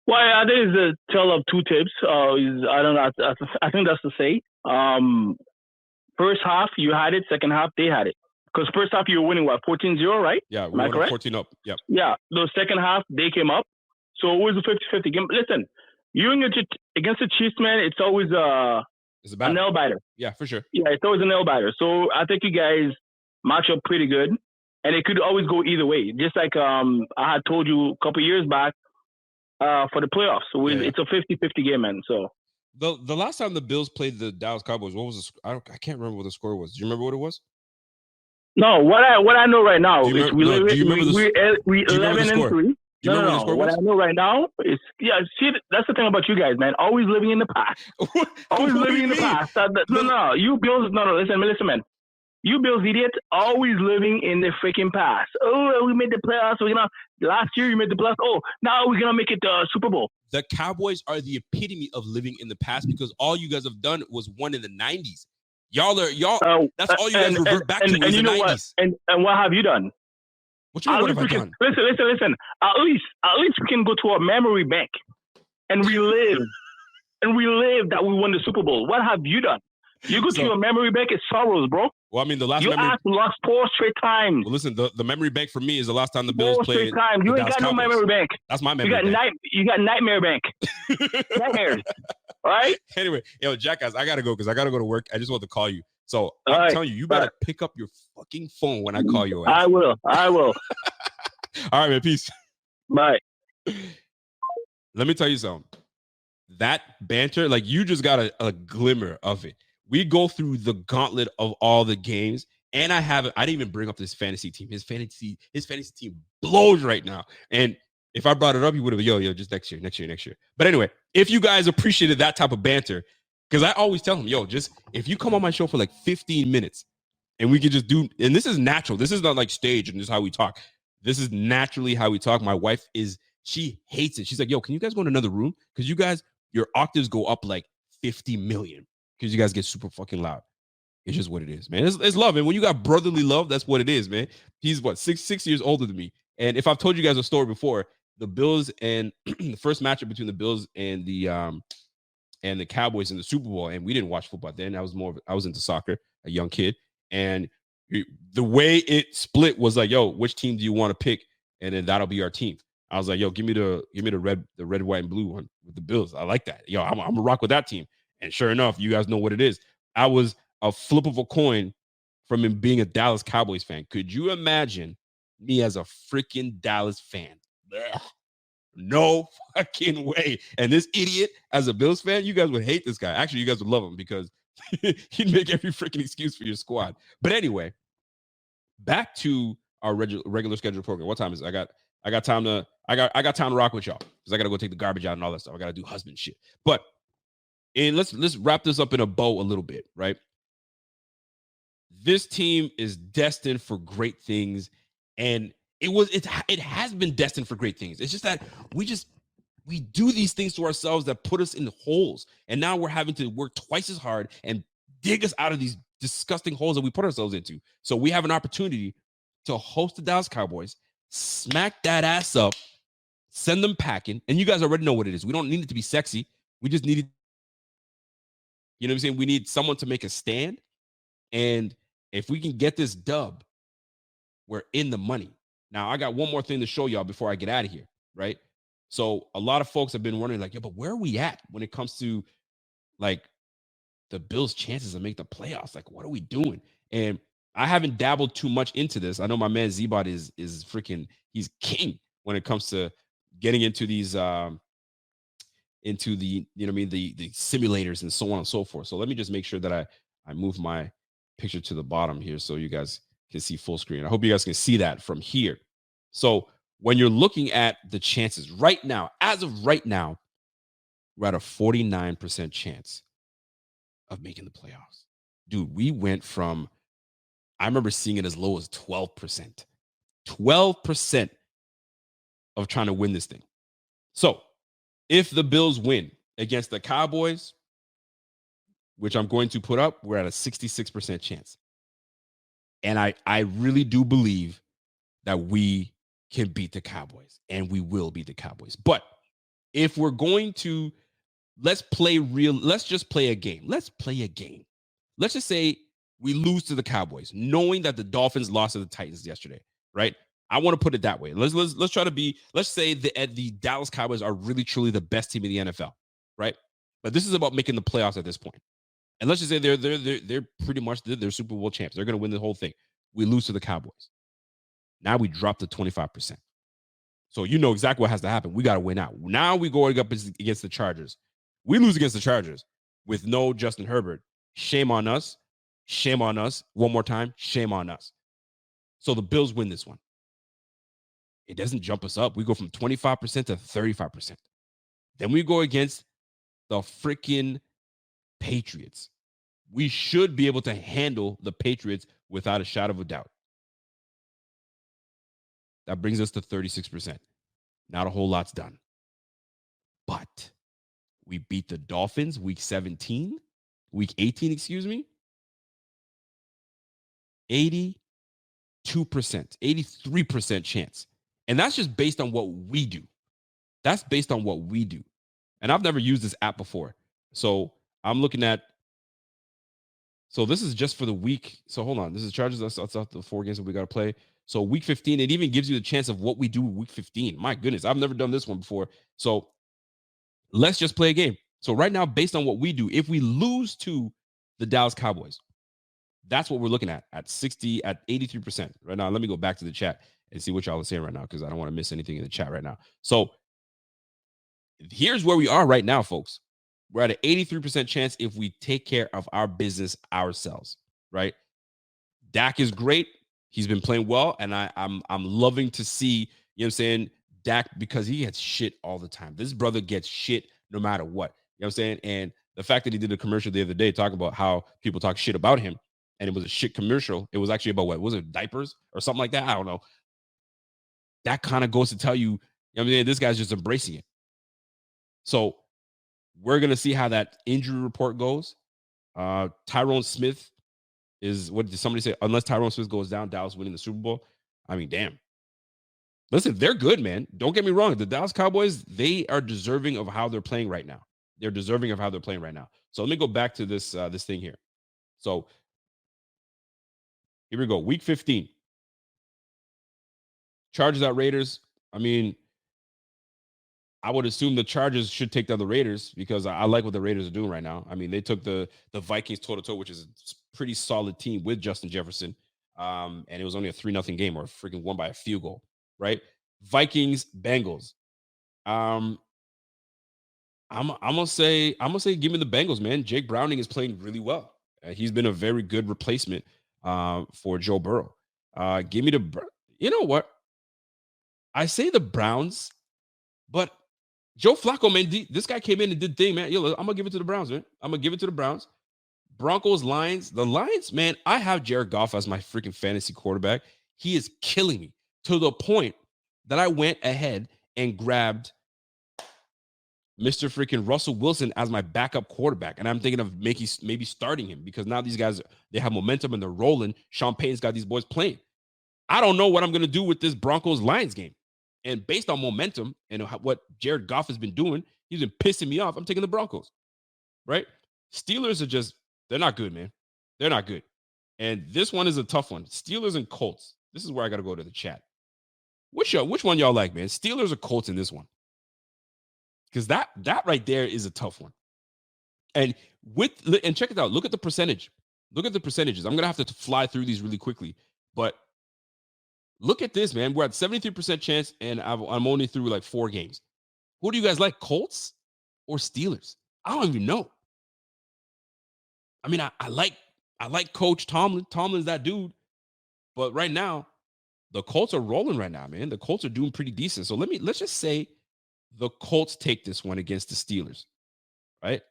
Well, I think it's a tale of 2 tips. I don't know. I think that's to say. First half, you had it. Second half, they had it. Because first half, you were winning, 14-0, right? Yeah, we were 14 up. Yep. Yeah. The second half, they came up. So it was a 50-50 game. Listen, you against the Chiefs, man, it's always a nail biter. Yeah, for sure. Yeah, it's always a nail biter. So I think you guys match up pretty good. And it could always go either way. Just like I had told you a couple years back, for the playoffs. So it's a 50-50 game, man. So The last time the Bills played the Dallas Cowboys, what was the? I can't remember what the score was. Do you remember what it was? No, what I know right now Do you is remember- we do you remember the- we do you remember the 11 and score? 3. Do you remember what the No. score What was? I know right now is See, that's the thing about you guys, man. Always living in the past. Always What do living you in the mean? past. No. You Bills, no. Listen, man. You Bills idiot, always living in the freaking past. Oh, we made the playoffs. Last year you made the playoffs. Oh, now we're gonna make it Super Bowl. The Cowboys are the epitome of living in the past because all you guys have done was won in the 90s. Y'all. That's all you guys revert back to is you the know 90s. What? And what have you done? What you mean, what have I done? Listen. At least we can go to a memory bank and relive that we won the Super Bowl. What have you done? You go to your memory bank, it's sorrows, bro. Well, I mean, the last you memory. lost 4 straight times. Well, listen, the memory bank for me is the last time the Bills 4 played. straight times. You ain't got no memory bank. That's my memory bank. You got nightmare bank. Nightmares. All right? Anyway, Jackass, I got to go because I got to go to work. I just want to call you. So I'm telling you, you better pick up your fucking phone when I call you. I will. All right, man. Peace. Bye. Let me tell you something. That banter, like you just got a glimmer of it. We go through the gauntlet of all the games, and I didn't even bring up this fantasy team. His fantasy team blows right now. And if I brought it up, you would have, yo, just next year. But anyway, if you guys appreciated that type of banter, because I always tell him, just if you come on my show for like 15 minutes and we can just do, and this is natural. This is not like stage and this is how we talk. This is naturally how we talk. My wife she hates it. She's like, can you guys go in another room? Because you guys, your octaves go up like 50 million because you guys get super fucking loud. It's just what it is, man. It's love, and when you got brotherly love, that's what it is, man. He's what, six years older than me. And if I've told you guys a story before, the Bills and the first matchup between the Bills and the Cowboys in the Super Bowl, and we didn't watch football then. I was into soccer, a young kid, and the way it split was like, which team do you want to pick? And then that'll be our team. I was like, give me the red, white, and blue one with the Bills. I like that. I'm gonna rock with that team. And sure enough, you guys know what it is. I was a flip of a coin from him being a Dallas Cowboys fan. Could you imagine me as a freaking Dallas fan? Blech. No fucking way. And this idiot as a Bills fan, you guys would hate this guy. Actually, you guys would love him because he'd make every freaking excuse for your squad. But anyway, back to our regular scheduled program. What time is it? I got time to rock with y'all because I got to go take the garbage out and all that stuff. I got to do husband shit. But let's wrap this up in a bow a little bit, right? This team is destined for great things, and it has been destined for great things. It's just that we do these things to ourselves that put us in holes, and now we're having to work twice as hard and dig us out of these disgusting holes that we put ourselves into. So we have an opportunity to host the Dallas Cowboys, smack that ass up, send them packing, and you guys already know what it is. We don't need it to be sexy. We just need it. You know what I'm saying? We need someone to make a stand. And if we can get this dub, we're in the money. Now, I got one more thing to show y'all before I get out of here, right? So a lot of folks have been wondering, like, but where are we at when it comes to, like, the Bills' chances to make the playoffs? Like, what are we doing? And I haven't dabbled too much into this. I know my man Z-Bot is freaking, he's king when it comes to getting into these into the, the simulators and so on and so forth. So let me just make sure that I move my picture to the bottom here so you guys can see full screen. I hope you guys can see that from here. So when you're looking at the chances right now, as of right now, we're at a 49% chance of making the playoffs. Dude, we went from, I remember seeing it as low as 12%. 12% of trying to win this thing. So if the Bills win against the Cowboys, which I'm going to put up, we're at a 66% chance. And I really do believe that we can beat the Cowboys, and we will beat the Cowboys. But if we're going to, let's just play a game. Let's play a game. Let's just say we lose to the Cowboys, knowing that the Dolphins lost to the Titans yesterday, right? I want to put it that way. Let's try to be, let's say the Dallas Cowboys are really, truly the best team in the NFL, right? But this is about making the playoffs at this point. And let's just say they're pretty much they're Super Bowl champs. They're going to win the whole thing. We lose to the Cowboys. Now we drop to 25%. So you know exactly what has to happen. We got to win out. Now we go up against the Chargers. We lose against the Chargers with no Justin Herbert. Shame on us. Shame on us. One more time. Shame on us. So the Bills win this one. It doesn't jump us up. We go from 25% to 35%. Then we go against the freaking Patriots. We should be able to handle the Patriots without a shadow of a doubt. That brings us to 36%. Not a whole lot's done. But we beat the Dolphins week 18, 82%, 83% chance. And that's just based on what we do. That's based on what we do. And I've never used this app before. So I'm looking at, so this is just for the week. So hold on. This is Chargers. That's the 4 games that we got to play. So week 15, it even gives you the chance of what we do week 15. My goodness, I've never done this one before. So let's just play a game. So right now, based on what we do, if we lose to the Dallas Cowboys, that's what we're looking at 83%. Right now, let me go back to the chat and see what y'all are saying right now, because I don't want to miss anything in the chat right now. So here's where we are right now, folks. We're at an 83% chance if we take care of our business ourselves, right? Dak is great. He's been playing well, and I'm loving to see, you know what I'm saying, Dak, because he gets shit all the time. This brother gets shit no matter what. You know what I'm saying? And the fact that he did a commercial the other day talking about how people talk shit about him, and it was a shit commercial. It was actually about what? Was it diapers or something like that? I don't know. That kind of goes to tell you, I mean, this guy's just embracing it. So we're going to see how that injury report goes. Tyrone Smith is, what did somebody say? Unless Tyrone Smith goes down, Dallas winning the Super Bowl. I mean, damn. Listen, they're good, man. Don't get me wrong. The Dallas Cowboys, they are deserving of how they're playing right now. They're deserving of how they're playing right now. So let me go back to this thing here. So here we go. Week 15. Chargers at Raiders. I mean, I would assume the Chargers should take down the Raiders because I like what the Raiders are doing right now. I mean, they took the Vikings toe-to-toe, which is a pretty solid team with Justin Jefferson. And it was only a 3-0 game, or freaking won by a field goal, right? Vikings, Bengals. I'm gonna say give me the Bengals, man. Jake Browning is playing really well. He's been a very good replacement for Joe Burrow. Give me you know what? I say the Browns, but Joe Flacco, man, this guy came in and did thing, man. Yo, I'm gonna give it to the Browns, man. I'm gonna give it to the Browns. Broncos, Lions. The Lions, man, I have Jared Goff as my freaking fantasy quarterback. He is killing me to the point that I went ahead and grabbed Mr. freaking Russell Wilson as my backup quarterback. And I'm thinking of maybe starting him, because now these guys, they have momentum and they're rolling. Sean Payton's got these boys playing. I don't know what I'm going to do with this Broncos-Lions game. And based on momentum and what Jared Goff has been doing, he's been pissing me off. I'm taking the Broncos, right? Steelers are they're not good, man. They're not good. And this one is a tough one. Steelers and Colts. This is where I got to go to the chat. Which one y'all like, man? Steelers or Colts in this one? Because that right there is a tough one. And check it out. Look at the percentage. Look at the percentages. I'm going to have to fly through these really quickly. But look at this, man. We're at 73% chance, and I'm only through like 4 games. Who do you guys like, Colts or Steelers? I don't even know. I mean, I like Coach Tomlin. Tomlin's that dude. But right now, the Colts are rolling right now, man. The Colts are doing pretty decent. So let's just say the Colts take this one against the Steelers, right?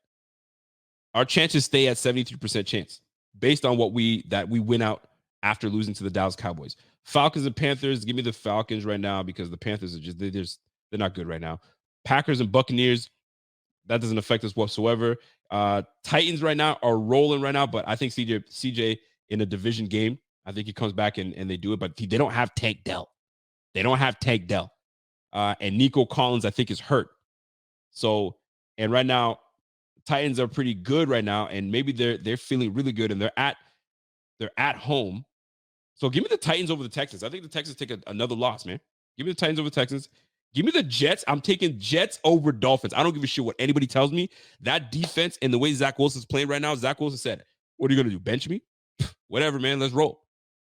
Our chances stay at 73% chance based on what we win out after losing to the Dallas Cowboys. Falcons and Panthers, give me the Falcons right now, because the Panthers are they're not good right now. Packers and Buccaneers, that doesn't affect us whatsoever. Titans right now are rolling right now, but I think CJ in a division game, I think he comes back and they do it, but they don't have Tank Dell. They don't have Tank Dell. And Nico Collins, I think, is hurt. So, and right now, Titans are pretty good right now, and maybe they're feeling really good, and they're at home. So give me the Titans over the Texans. I think the Texans take another loss, man. Give me the Titans over the Texans. Give me the Jets. I'm taking Jets over Dolphins. I don't give a shit what anybody tells me. That defense and the way Zach Wilson's playing right now, Zach Wilson said, what are you going to do, bench me? Whatever, man. Let's roll.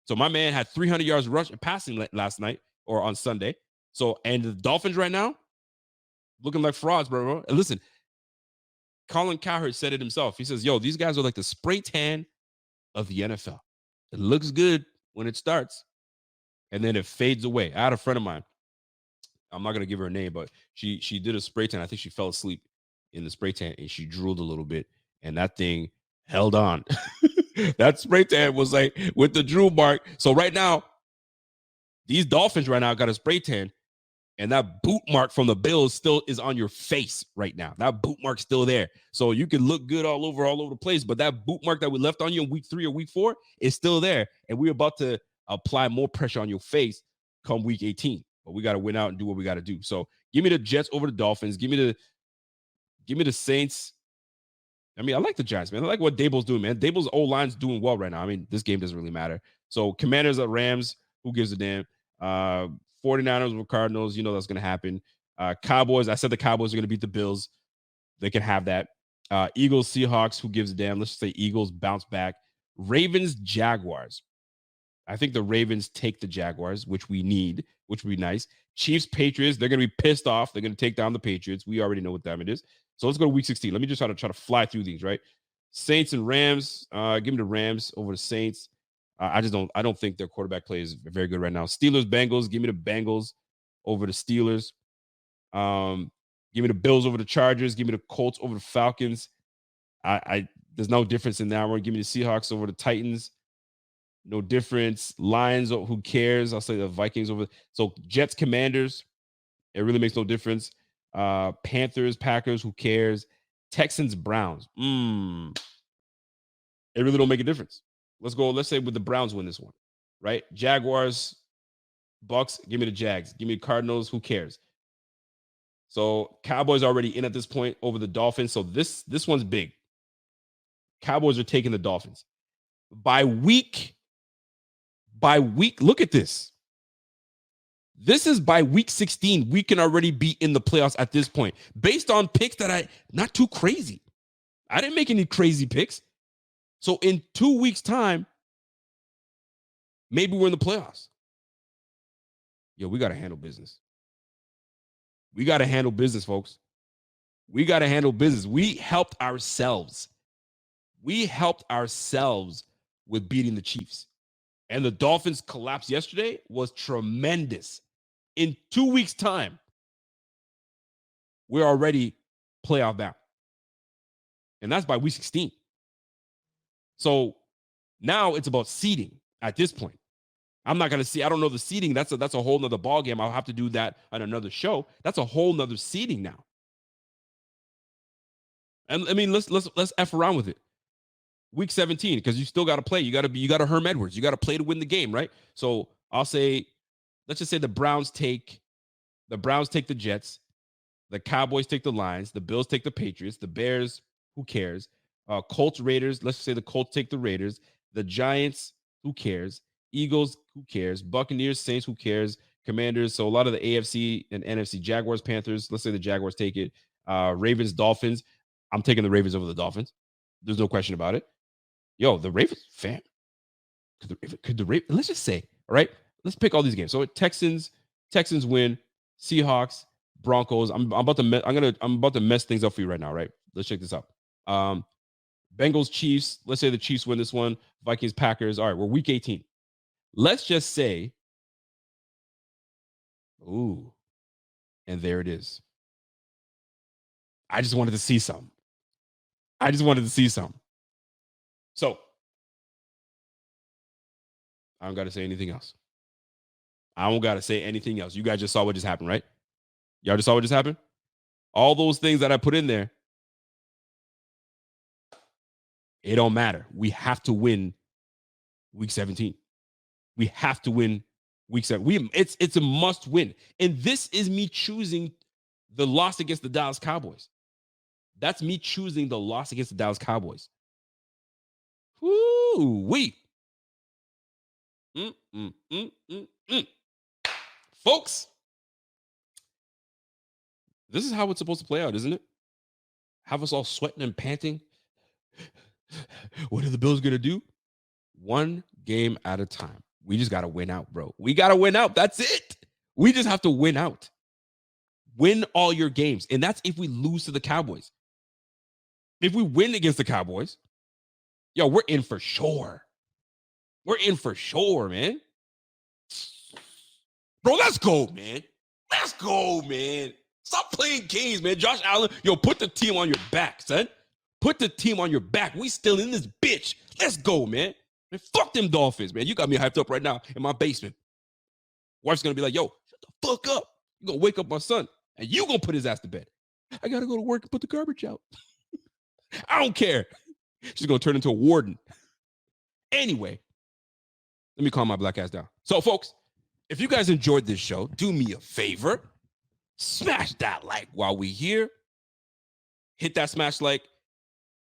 So my man had 300 yards passing last night or on Sunday. So, and the Dolphins right now, looking like frauds, bro. And listen, Colin Cowherd said it himself. He says, yo, these guys are like the spray tan of the NFL. It looks good when it starts, and then it fades away. I had a friend of mine. I'm not going to give her a name, but she did a spray tan. I think she fell asleep in the spray tan, and she drooled a little bit, and that thing held on. That spray tan was like with the drool mark. So right now, these Dolphins right now got a spray tan, and that boot mark from the Bills still is on your face right now. That boot mark's still there. So you can look good all over the place, but that boot mark that we left on you in week 3 or week 4 is still there. And we're about to apply more pressure on your face come week 18. But we got to win out and do what we got to do. So give me the Jets over the Dolphins. Give me the Saints. I mean, I like the Giants, man. I like what Daboll's doing, man. Daboll's O-line's doing well right now. I mean, this game doesn't really matter. So Commanders at Rams, who gives a damn? 49ers with Cardinals, you know that's going to happen. Cowboys, I said the Cowboys are going to beat the Bills. They can have that. Eagles, Seahawks, who gives a damn? Let's just say Eagles bounce back. Ravens, Jaguars. I think the Ravens take the Jaguars, which we need, which would be nice. Chiefs, Patriots, they're going to be pissed off. They're going to take down the Patriots. We already know what time it is. So let's go to week 16. Let me just try to fly through these, right? Saints and Rams. Give me the Rams over the Saints. I don't think their quarterback play is very good right now. Steelers, Bengals. Give me the Bengals over the Steelers. Give me the Bills over the Chargers. Give me the Colts over the Falcons. There's no difference in that one. Give me the Seahawks over the Titans. No difference. Lions, who cares? I'll say the Vikings over. So Jets, Commanders. It really makes no difference. Panthers, Packers, who cares? Texans, Browns. It really don't make a difference. Let's say with the Browns win this one, right? Jaguars, Bucks, give me the Jags. Give me Cardinals, who cares? So Cowboys already in at this point over the Dolphins. So this one's big. Cowboys are taking the Dolphins. By week, look at this. This is by week 16. We can already be in the playoffs at this point. Based on picks that not too crazy. I didn't make any crazy picks. So in 2 weeks' time, maybe we're in the playoffs. Yo, we got to handle business. We got to handle business, folks. We got to handle business. We helped ourselves. We helped ourselves with beating the Chiefs. And the Dolphins' collapse yesterday was tremendous. In 2 weeks' time, we're already playoff bound. And that's by week 16. So now it's about seeding at this point. I'm not going to see. I don't know the seeding. That's a whole nother ballgame. I'll have to do that on another show. That's a whole nother seeding now. And I mean, let's F around with it. Week 17, because you still got to play. You got to Herm Edwards. You got to play to win the game, right? So I'll say, let's just say the Browns take the Jets, the Cowboys take the Lions, the Bills take the Patriots, the Bears, who cares? Colts, Raiders, let's just say the Colts take the Raiders, the Giants, who cares? Eagles, who cares? Buccaneers, Saints, who cares? Commanders, so a lot of the AFC and NFC, Jaguars, Panthers, let's say the Jaguars take it. Ravens, Dolphins, I'm taking the Ravens over the Dolphins. There's no question about it. Yo, the Ravens, fam. Could the Ravens, let's just say, all right, let's pick all these games. So Texans win, Seahawks, Broncos. I'm about to mess things up for you right now, right? Let's check this out. Bengals, Chiefs. Let's say the Chiefs win this one. Vikings, Packers. All right, we're week 18. Let's just say, ooh, and there it is. I just wanted to see something. So I don't got to say anything else. You guys just saw what just happened, right? Y'all just saw what just happened? All those things that I put in there, it don't matter. We have to win week 17. We have to win week 7. It's a must win. And this is me choosing the loss against the Dallas Cowboys. That's me choosing the loss against the Dallas Cowboys. Woo-wee. Folks, this is how it's supposed to play out, isn't it? Have us all sweating and panting. What are the Bills going to do? One game at a time. We just got to win out, bro. We got to win out. That's it. We just have to win out. Win all your games. And that's if we lose to the Cowboys. If we win against the Cowboys, yo, we're in for sure. We're in for sure, man. Bro, let's go, man. Let's go, man. Stop playing games, man. Josh Allen, yo, put the team on your back, son. Put the team on your back. We still in this bitch. Let's go, man. Man, fuck them Dolphins, man. You got me hyped up right now in my basement. Wife's going to be like, yo, shut the fuck up. You're going to wake up my son, and you going to put his ass to bed. I got to go to work and put the garbage out. I don't care. She's going to turn into a warden. Anyway, let me calm my black ass down. So, folks, if you guys enjoyed this show, do me a favor. Smash that like while we here. Hit that smash like.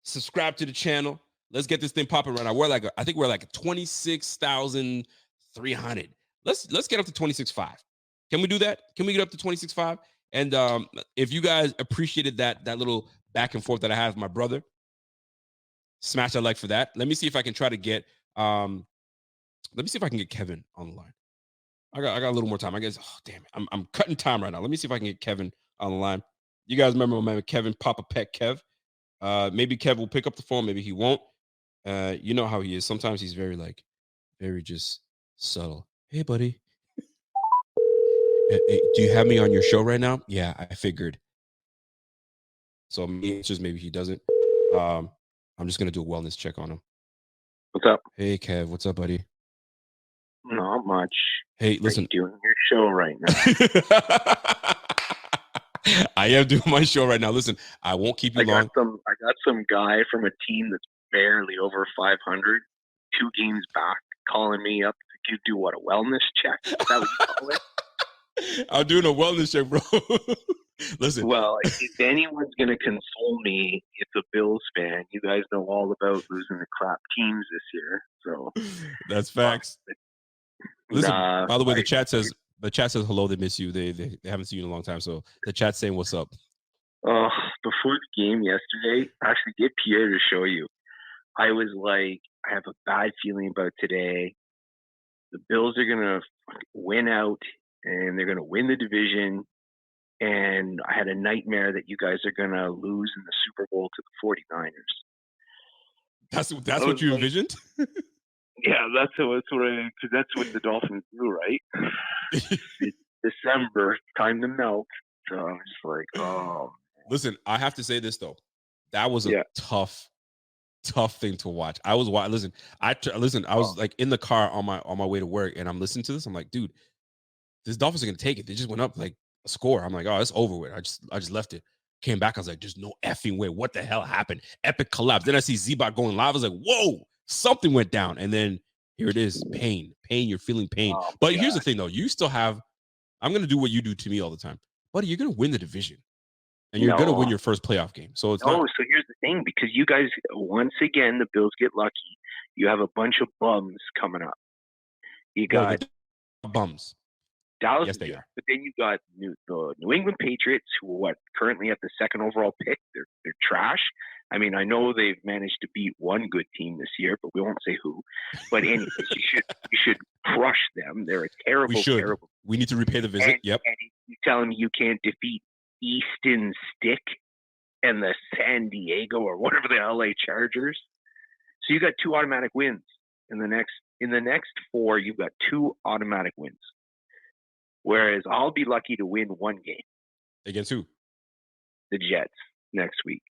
Subscribe to the channel. Let's get this thing popping right now. I think we're like 26,300. Let's get up to 26.5. Can we do that? Can we get up to 26.5? And if you guys appreciated that little back and forth that I have with my brother, smash that like for that. Let me see if I can try to get Kevin on the line. I got a little more time. I guess. Oh, damn it. I'm cutting time right now. Let me see if I can get Kevin on the line. You guys remember my man Kevin, Papa Pet Kev? Maybe Kev will pick up the phone. Maybe he won't. You know how he is. Sometimes he's very just subtle. Hey, buddy. Hey, do you have me on your show right now? Yeah, I figured. So maybe he doesn't. I'm just gonna do a wellness check on him. What's up? Hey, Kev. What's up, buddy? Not much. Hey, listen. Are you doing your show right now? I am doing my show right now. Listen, I won't keep you long. I got some guy from a team that's barely over 500, 2 games back, calling me up to do what, a wellness check? Is that what you call it? I'm doing a wellness check, bro. Listen. Well, if anyone's going to console me, it's a Bills fan. You guys know all about losing the crap teams this year. So that's facts. Listen, by the way, the chat says hello. They miss you. They haven't seen you in a long time. So the chat's saying what's up. Before the game yesterday, I actually get Pierre to show you. I was like, I have a bad feeling about today. The Bills are going to win out, and they're going to win the division. And I had a nightmare that you guys are going to lose in the Super Bowl to the 49ers. That's what you envisioned? Yeah, that's what the Dolphins do, right? It's December, time to melt. So I'm just like, oh. Listen, I have to say this though. That was a tough thing to watch. I was listen. I was like in the car on my way to work, and I'm listening to this. I'm like, dude, this Dolphins are gonna take it. They just went up like a score. I'm like, oh, it's over with. I just left it. Came back. I was like, there's no effing way. What the hell happened? Epic collapse. Then I see Z-Bot going live. I was like, whoa, something went down. And then here it is. Pain. You're feeling pain. Oh, but here's the thing though. You still have, I'm going to do what you do to me all the time. Buddy, you're going to win the division. And you're going to win your first playoff game. So it's not. So here's the thing. Because you guys, once again, the Bills get lucky. You have a bunch of bums coming up. You got bums. Dallas, yes, they are. But then you got the New England Patriots, who are currently at the 2nd overall pick. They're trash. I mean, I know they've managed to beat one good team this year, but we won't say who. But anyways, you should crush them. They're a terrible, terrible. We need to repay the visit. Yep. And you telling me you can't defeat Easton Stick and the San Diego or whatever the LA Chargers? So you got 2 automatic wins in the next 4. You've got 2 automatic wins. Whereas I'll be lucky to win 1 game. Against who? The Jets next week.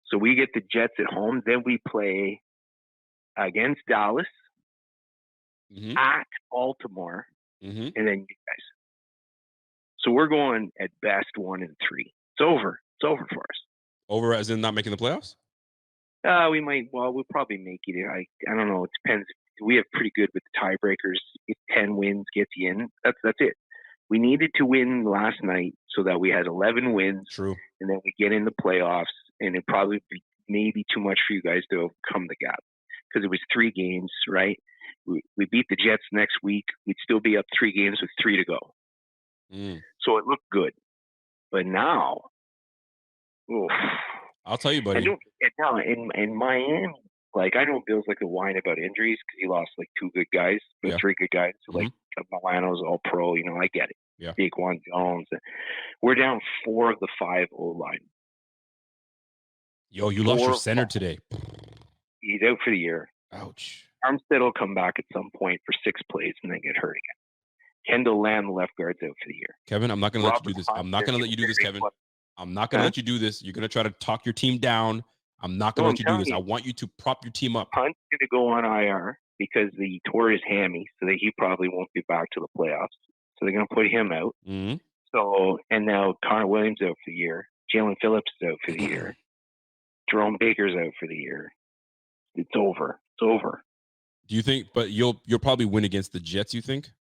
So we get the Jets at home. Then we play against Dallas, at Baltimore, and then you guys. So we're going at best 1-3. It's over. It's over for us. Over as in not making the playoffs? We might. Well, we'll probably make it. I don't know. It depends. We have pretty good with the tiebreakers. If 10 wins gets you in, that's it. We needed to win last night so that we had 11 wins. True. And then we get in the playoffs, and it'd probably be maybe too much for you guys to overcome the gap because it was 3 games, right? We beat the Jets next week. We'd still be up 3 games with 3 to go. So it looked good. But now, I'll tell you, buddy. Now in Miami, like, I know Bill's like to whine about injuries because he lost like 2 good guys, 3 good guys. Like Milano's all pro, I get it. Yeah. Daquan Jones. We're down 4 of the 5 O-line. Yo, you lost your 4 center today. He's out for the year. Ouch. Armstead will come back at some point for 6 plays and then get hurt again. Kendall Lamb, the left guard's out for the year. Kevin, I'm not going to let you do this. I'm not going to let you do this, Kevin. I'm not going to let you do this. You're going to try to talk your team down. I'm not going to let you do this. I want you to prop your team up. Hunt's going to go on IR because he tore his hammy, so that he probably won't be back to the playoffs. So they're going to put him out. Mm-hmm. So, and now Connor Williams out for the year. Jalen Phillips is out for the year. Jerome Baker's out for the year. It's over. It's over. Do you think? But you'll probably win against the Jets. You think?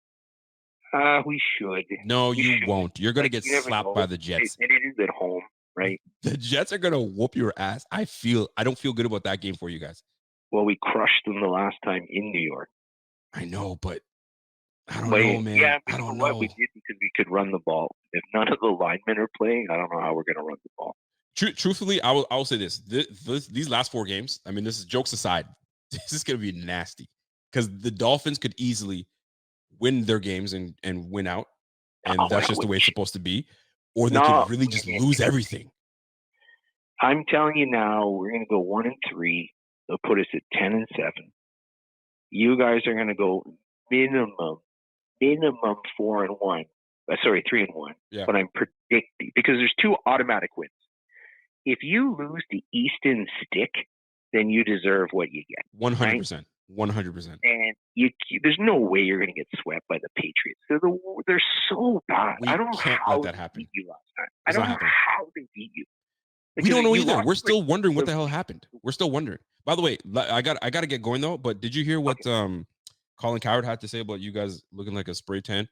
We should. No, you won't. You're gonna get slapped by the Jets. It is at home, right? The Jets are gonna whoop your ass. I don't feel good about that game for you guys. Well, we crushed them the last time in New York. I know, but I don't know, man. Yeah, I don't know. know. We did because we could run the ball. If none of the linemen are playing, I don't know how we're gonna run the ball. Truthfully, I will say this. These last 4 games, I mean, this is jokes aside, this is going to be nasty because the Dolphins could easily win their games and win out. And that's just the way it's supposed to be. Or they could really just lose everything. I'm telling you now, we're going to go 1-3. They'll put us at 10-7. You guys are going to go minimum 4-1. Sorry, 3-1. Yeah. But I'm predicting because there's 2 automatic wins. If you lose the Easton stick, then you deserve what you get. 100%. 100%. And there's no way you're going to get swept by the Patriots. They're so bad. I don't know how that happen. They beat you last time. I don't know how they beat you. We don't know either. We're still wondering what the hell happened. We're still wondering. By the way, I got to get going though. But did you hear what Colin Cowherd had to say about you guys looking like a spray tan?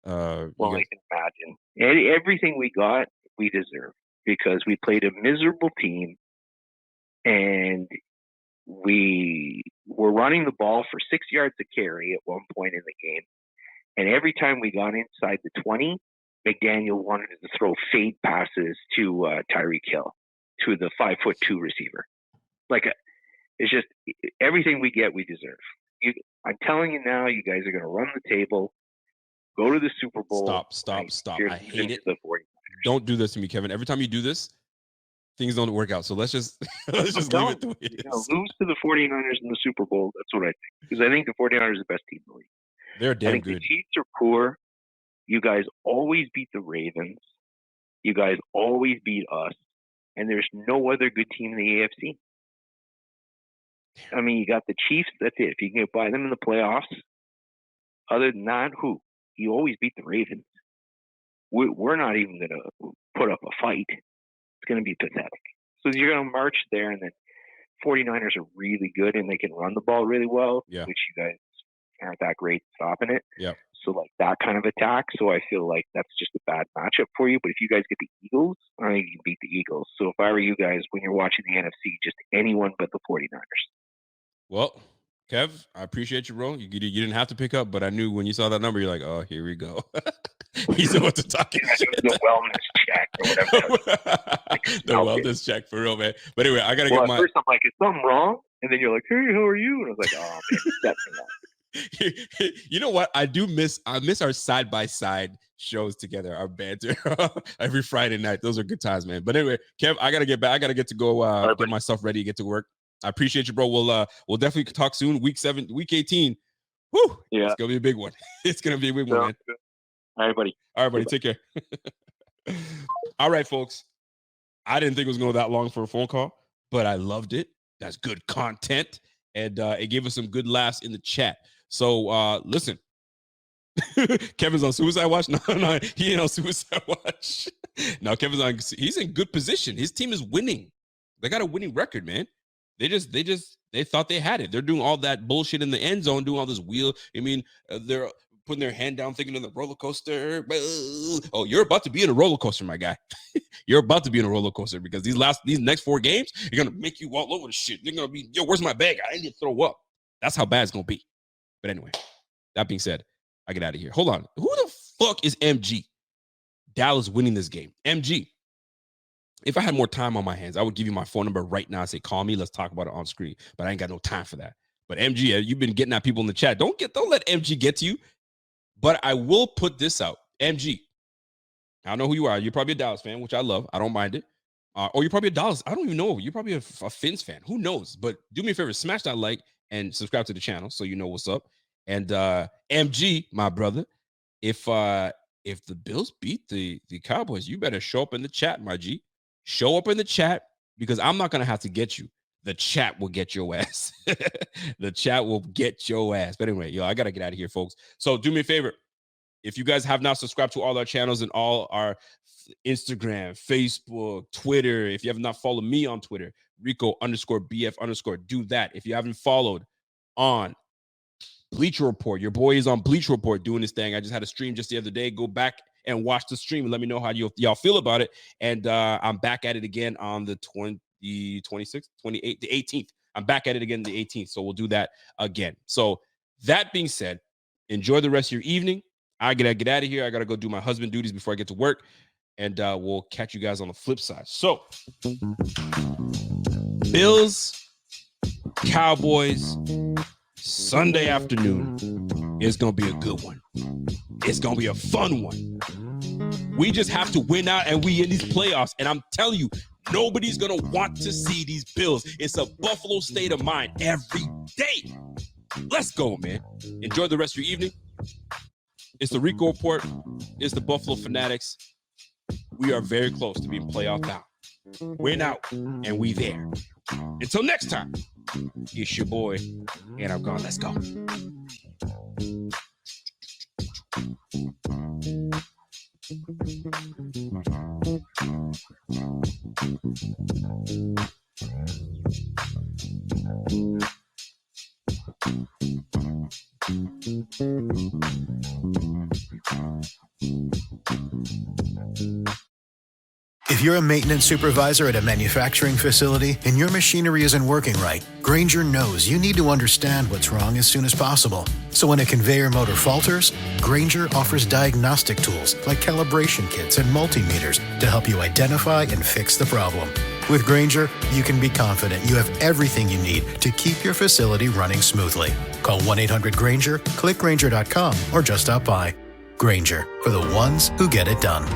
Well, I can imagine. Everything we got, we deserve because we played a miserable team, and we were running the ball for 6 yards a carry at one point in the game. And every time we got inside the 20, McDaniel wanted to throw fade passes to Tyreek Hill, to the 5'2" receiver. It's just everything we get, we deserve. I'm telling you now, you guys are going to run the table, go to the Super Bowl. Stop. I hate it. Don't do this to me, Kevin. Every time you do this, things don't work out. So let's just leave it the way it is. Lose to the 49ers in the Super Bowl. That's what I think. Because I think the 49ers are the best team in the league. They're damn good. The Chiefs are poor. You guys always beat the Ravens. You guys always beat us. And there's no other good team in the AFC. I mean, you got the Chiefs. That's it. If you can get by them in the playoffs. Other than that, who? You always beat the Ravens. We're not even going to put up a fight. It's going to be pathetic. So you're going to march there, and then 49ers are really good, and they can run the ball really well, which you guys aren't that great stopping it. Yeah. So that kind of attack. So I feel like that's just a bad matchup for you. But if you guys get the Eagles, I think you can beat the Eagles. So if I were you guys, when you're watching the NFC, just anyone but the 49ers. Well, Kev, I appreciate you, bro. You didn't have to pick up, but I knew when you saw that number, you're like, oh, here we go. He's about to talk shit. The wellness check or whatever. The wellness check for real, man. But anyway, I gotta get my. First, I'm like, is something wrong? And then you're like, hey, how are you? And I was like, oh man, that's enough. You know what? I miss our side by side shows together, our banter every Friday night. Those are good times, man. But anyway, Kev, I gotta get back. I gotta get to go get myself ready, get to work. I appreciate you, bro. We'll definitely talk soon. Week 18. Whew. Yeah. It's gonna be a big one. It's gonna be a big one, man. All right, buddy. All right, buddy. Take care. All right, folks. I didn't think it was going to go that long for a phone call, but I loved it. That's good content. And it gave us some good laughs in the chat. So listen, Kevin's on suicide watch. No, he ain't on suicide watch. No, he's in good position. His team is winning. They got a winning record, man. They thought they had it. They're doing all that bullshit in the end zone, doing all this wheel. I mean, they're putting their hand down, thinking of the roller coaster. Oh, you're about to be in a roller coaster, my guy. You're about to be in a roller coaster because these next 4 games are gonna make you all over the shit. They're gonna be, yo, where's my bag? I need to throw up. That's how bad it's gonna be. But anyway, that being said, I get out of here. Hold on. Who the fuck is MG? Dallas winning this game. MG. If I had more time on my hands, I would give you my phone number right now and say, call me. Let's talk about it on screen. But I ain't got no time for that. But MG, you've been getting at people in the chat. Don't let MG get to you. But I will put this out. MG, I don't know who you are. You're probably a Dallas fan, which I love. I don't mind it. Or you're probably a Dallas. I don't even know. You're probably a Fins fan. Who knows? But do me a favor, smash that like and subscribe to the channel so you know what's up. And MG, my brother, if the Bills beat the Cowboys, you better show up in the chat, my G. Show up in the chat because I'm not gonna have to get you. The chat will get your ass. The chat will get your ass. But anyway, I gotta get out of here, folks. So do me a favor. If you guys have not subscribed to all our channels and all our Instagram, Facebook, Twitter, if you have not followed me on Twitter, Rico_BF_, do that. If you haven't followed on Bleacher Report, your boy is on Bleacher Report doing this thing. I just had a stream just the other day. Go back and watch the stream and let me know how y'all feel about it. And I'm back at it again on the 26th, 28th, the 18th. I'm back at it again the 18th. So we'll do that again. So that being said, enjoy the rest of your evening. I gotta get out of here. I gotta go do my husband duties before I get to work. And we'll catch you guys on the flip side. So, Bills, Cowboys, Sunday afternoon is going to be a good one. It's going to be a fun one. We just have to win out and we in these playoffs. And I'm telling you, nobody's going to want to see these Bills. It's a Buffalo state of mind every day. Let's go, man. Enjoy the rest of your evening. It's the Rico Report. It's the Buffalo Fanatics. We are very close to being playoff bound. Win out, and we there. Until next time, it's your boy, and I'm gone. Let's go. If you're a maintenance supervisor at a manufacturing facility and your machinery isn't working right, Grainger knows you need to understand what's wrong as soon as possible. So when a conveyor motor falters, Grainger offers diagnostic tools like calibration kits and multimeters to help you identify and fix the problem. With Grainger, you can be confident you have everything you need to keep your facility running smoothly. Call 1-800-GRAINGER, click Grainger.com, or just stop by. Grainger, for the ones who get it done.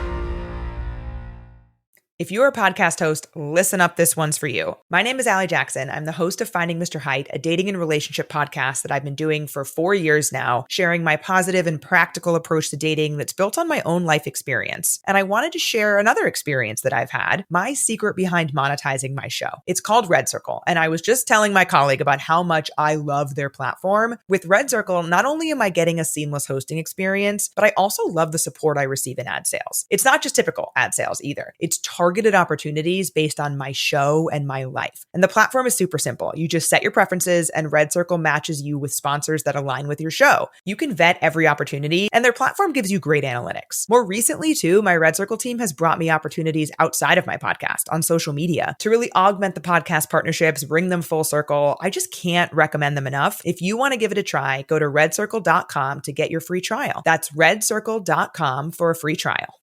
If you're a podcast host, listen up, this one's for you. My name is Allie Jackson. I'm the host of Finding Mr. Height, a dating and relationship podcast that I've been doing for 4 years now, sharing my positive and practical approach to dating that's built on my own life experience. And I wanted to share another experience that I've had, my secret behind monetizing my show. It's called Red Circle, and I was just telling my colleague about how much I love their platform. With Red Circle, not only am I getting a seamless hosting experience, but I also love the support I receive in ad sales. It's not just typical ad sales either. It's targeted opportunities based on my show and my life. And the platform is super simple. You just set your preferences and Red Circle matches you with sponsors that align with your show. You can vet every opportunity and their platform gives you great analytics. More recently too, my Red Circle team has brought me opportunities outside of my podcast on social media to really augment the podcast partnerships, bring them full circle. I just can't recommend them enough. If you want to give it a try, go to redcircle.com to get your free trial. That's redcircle.com for a free trial.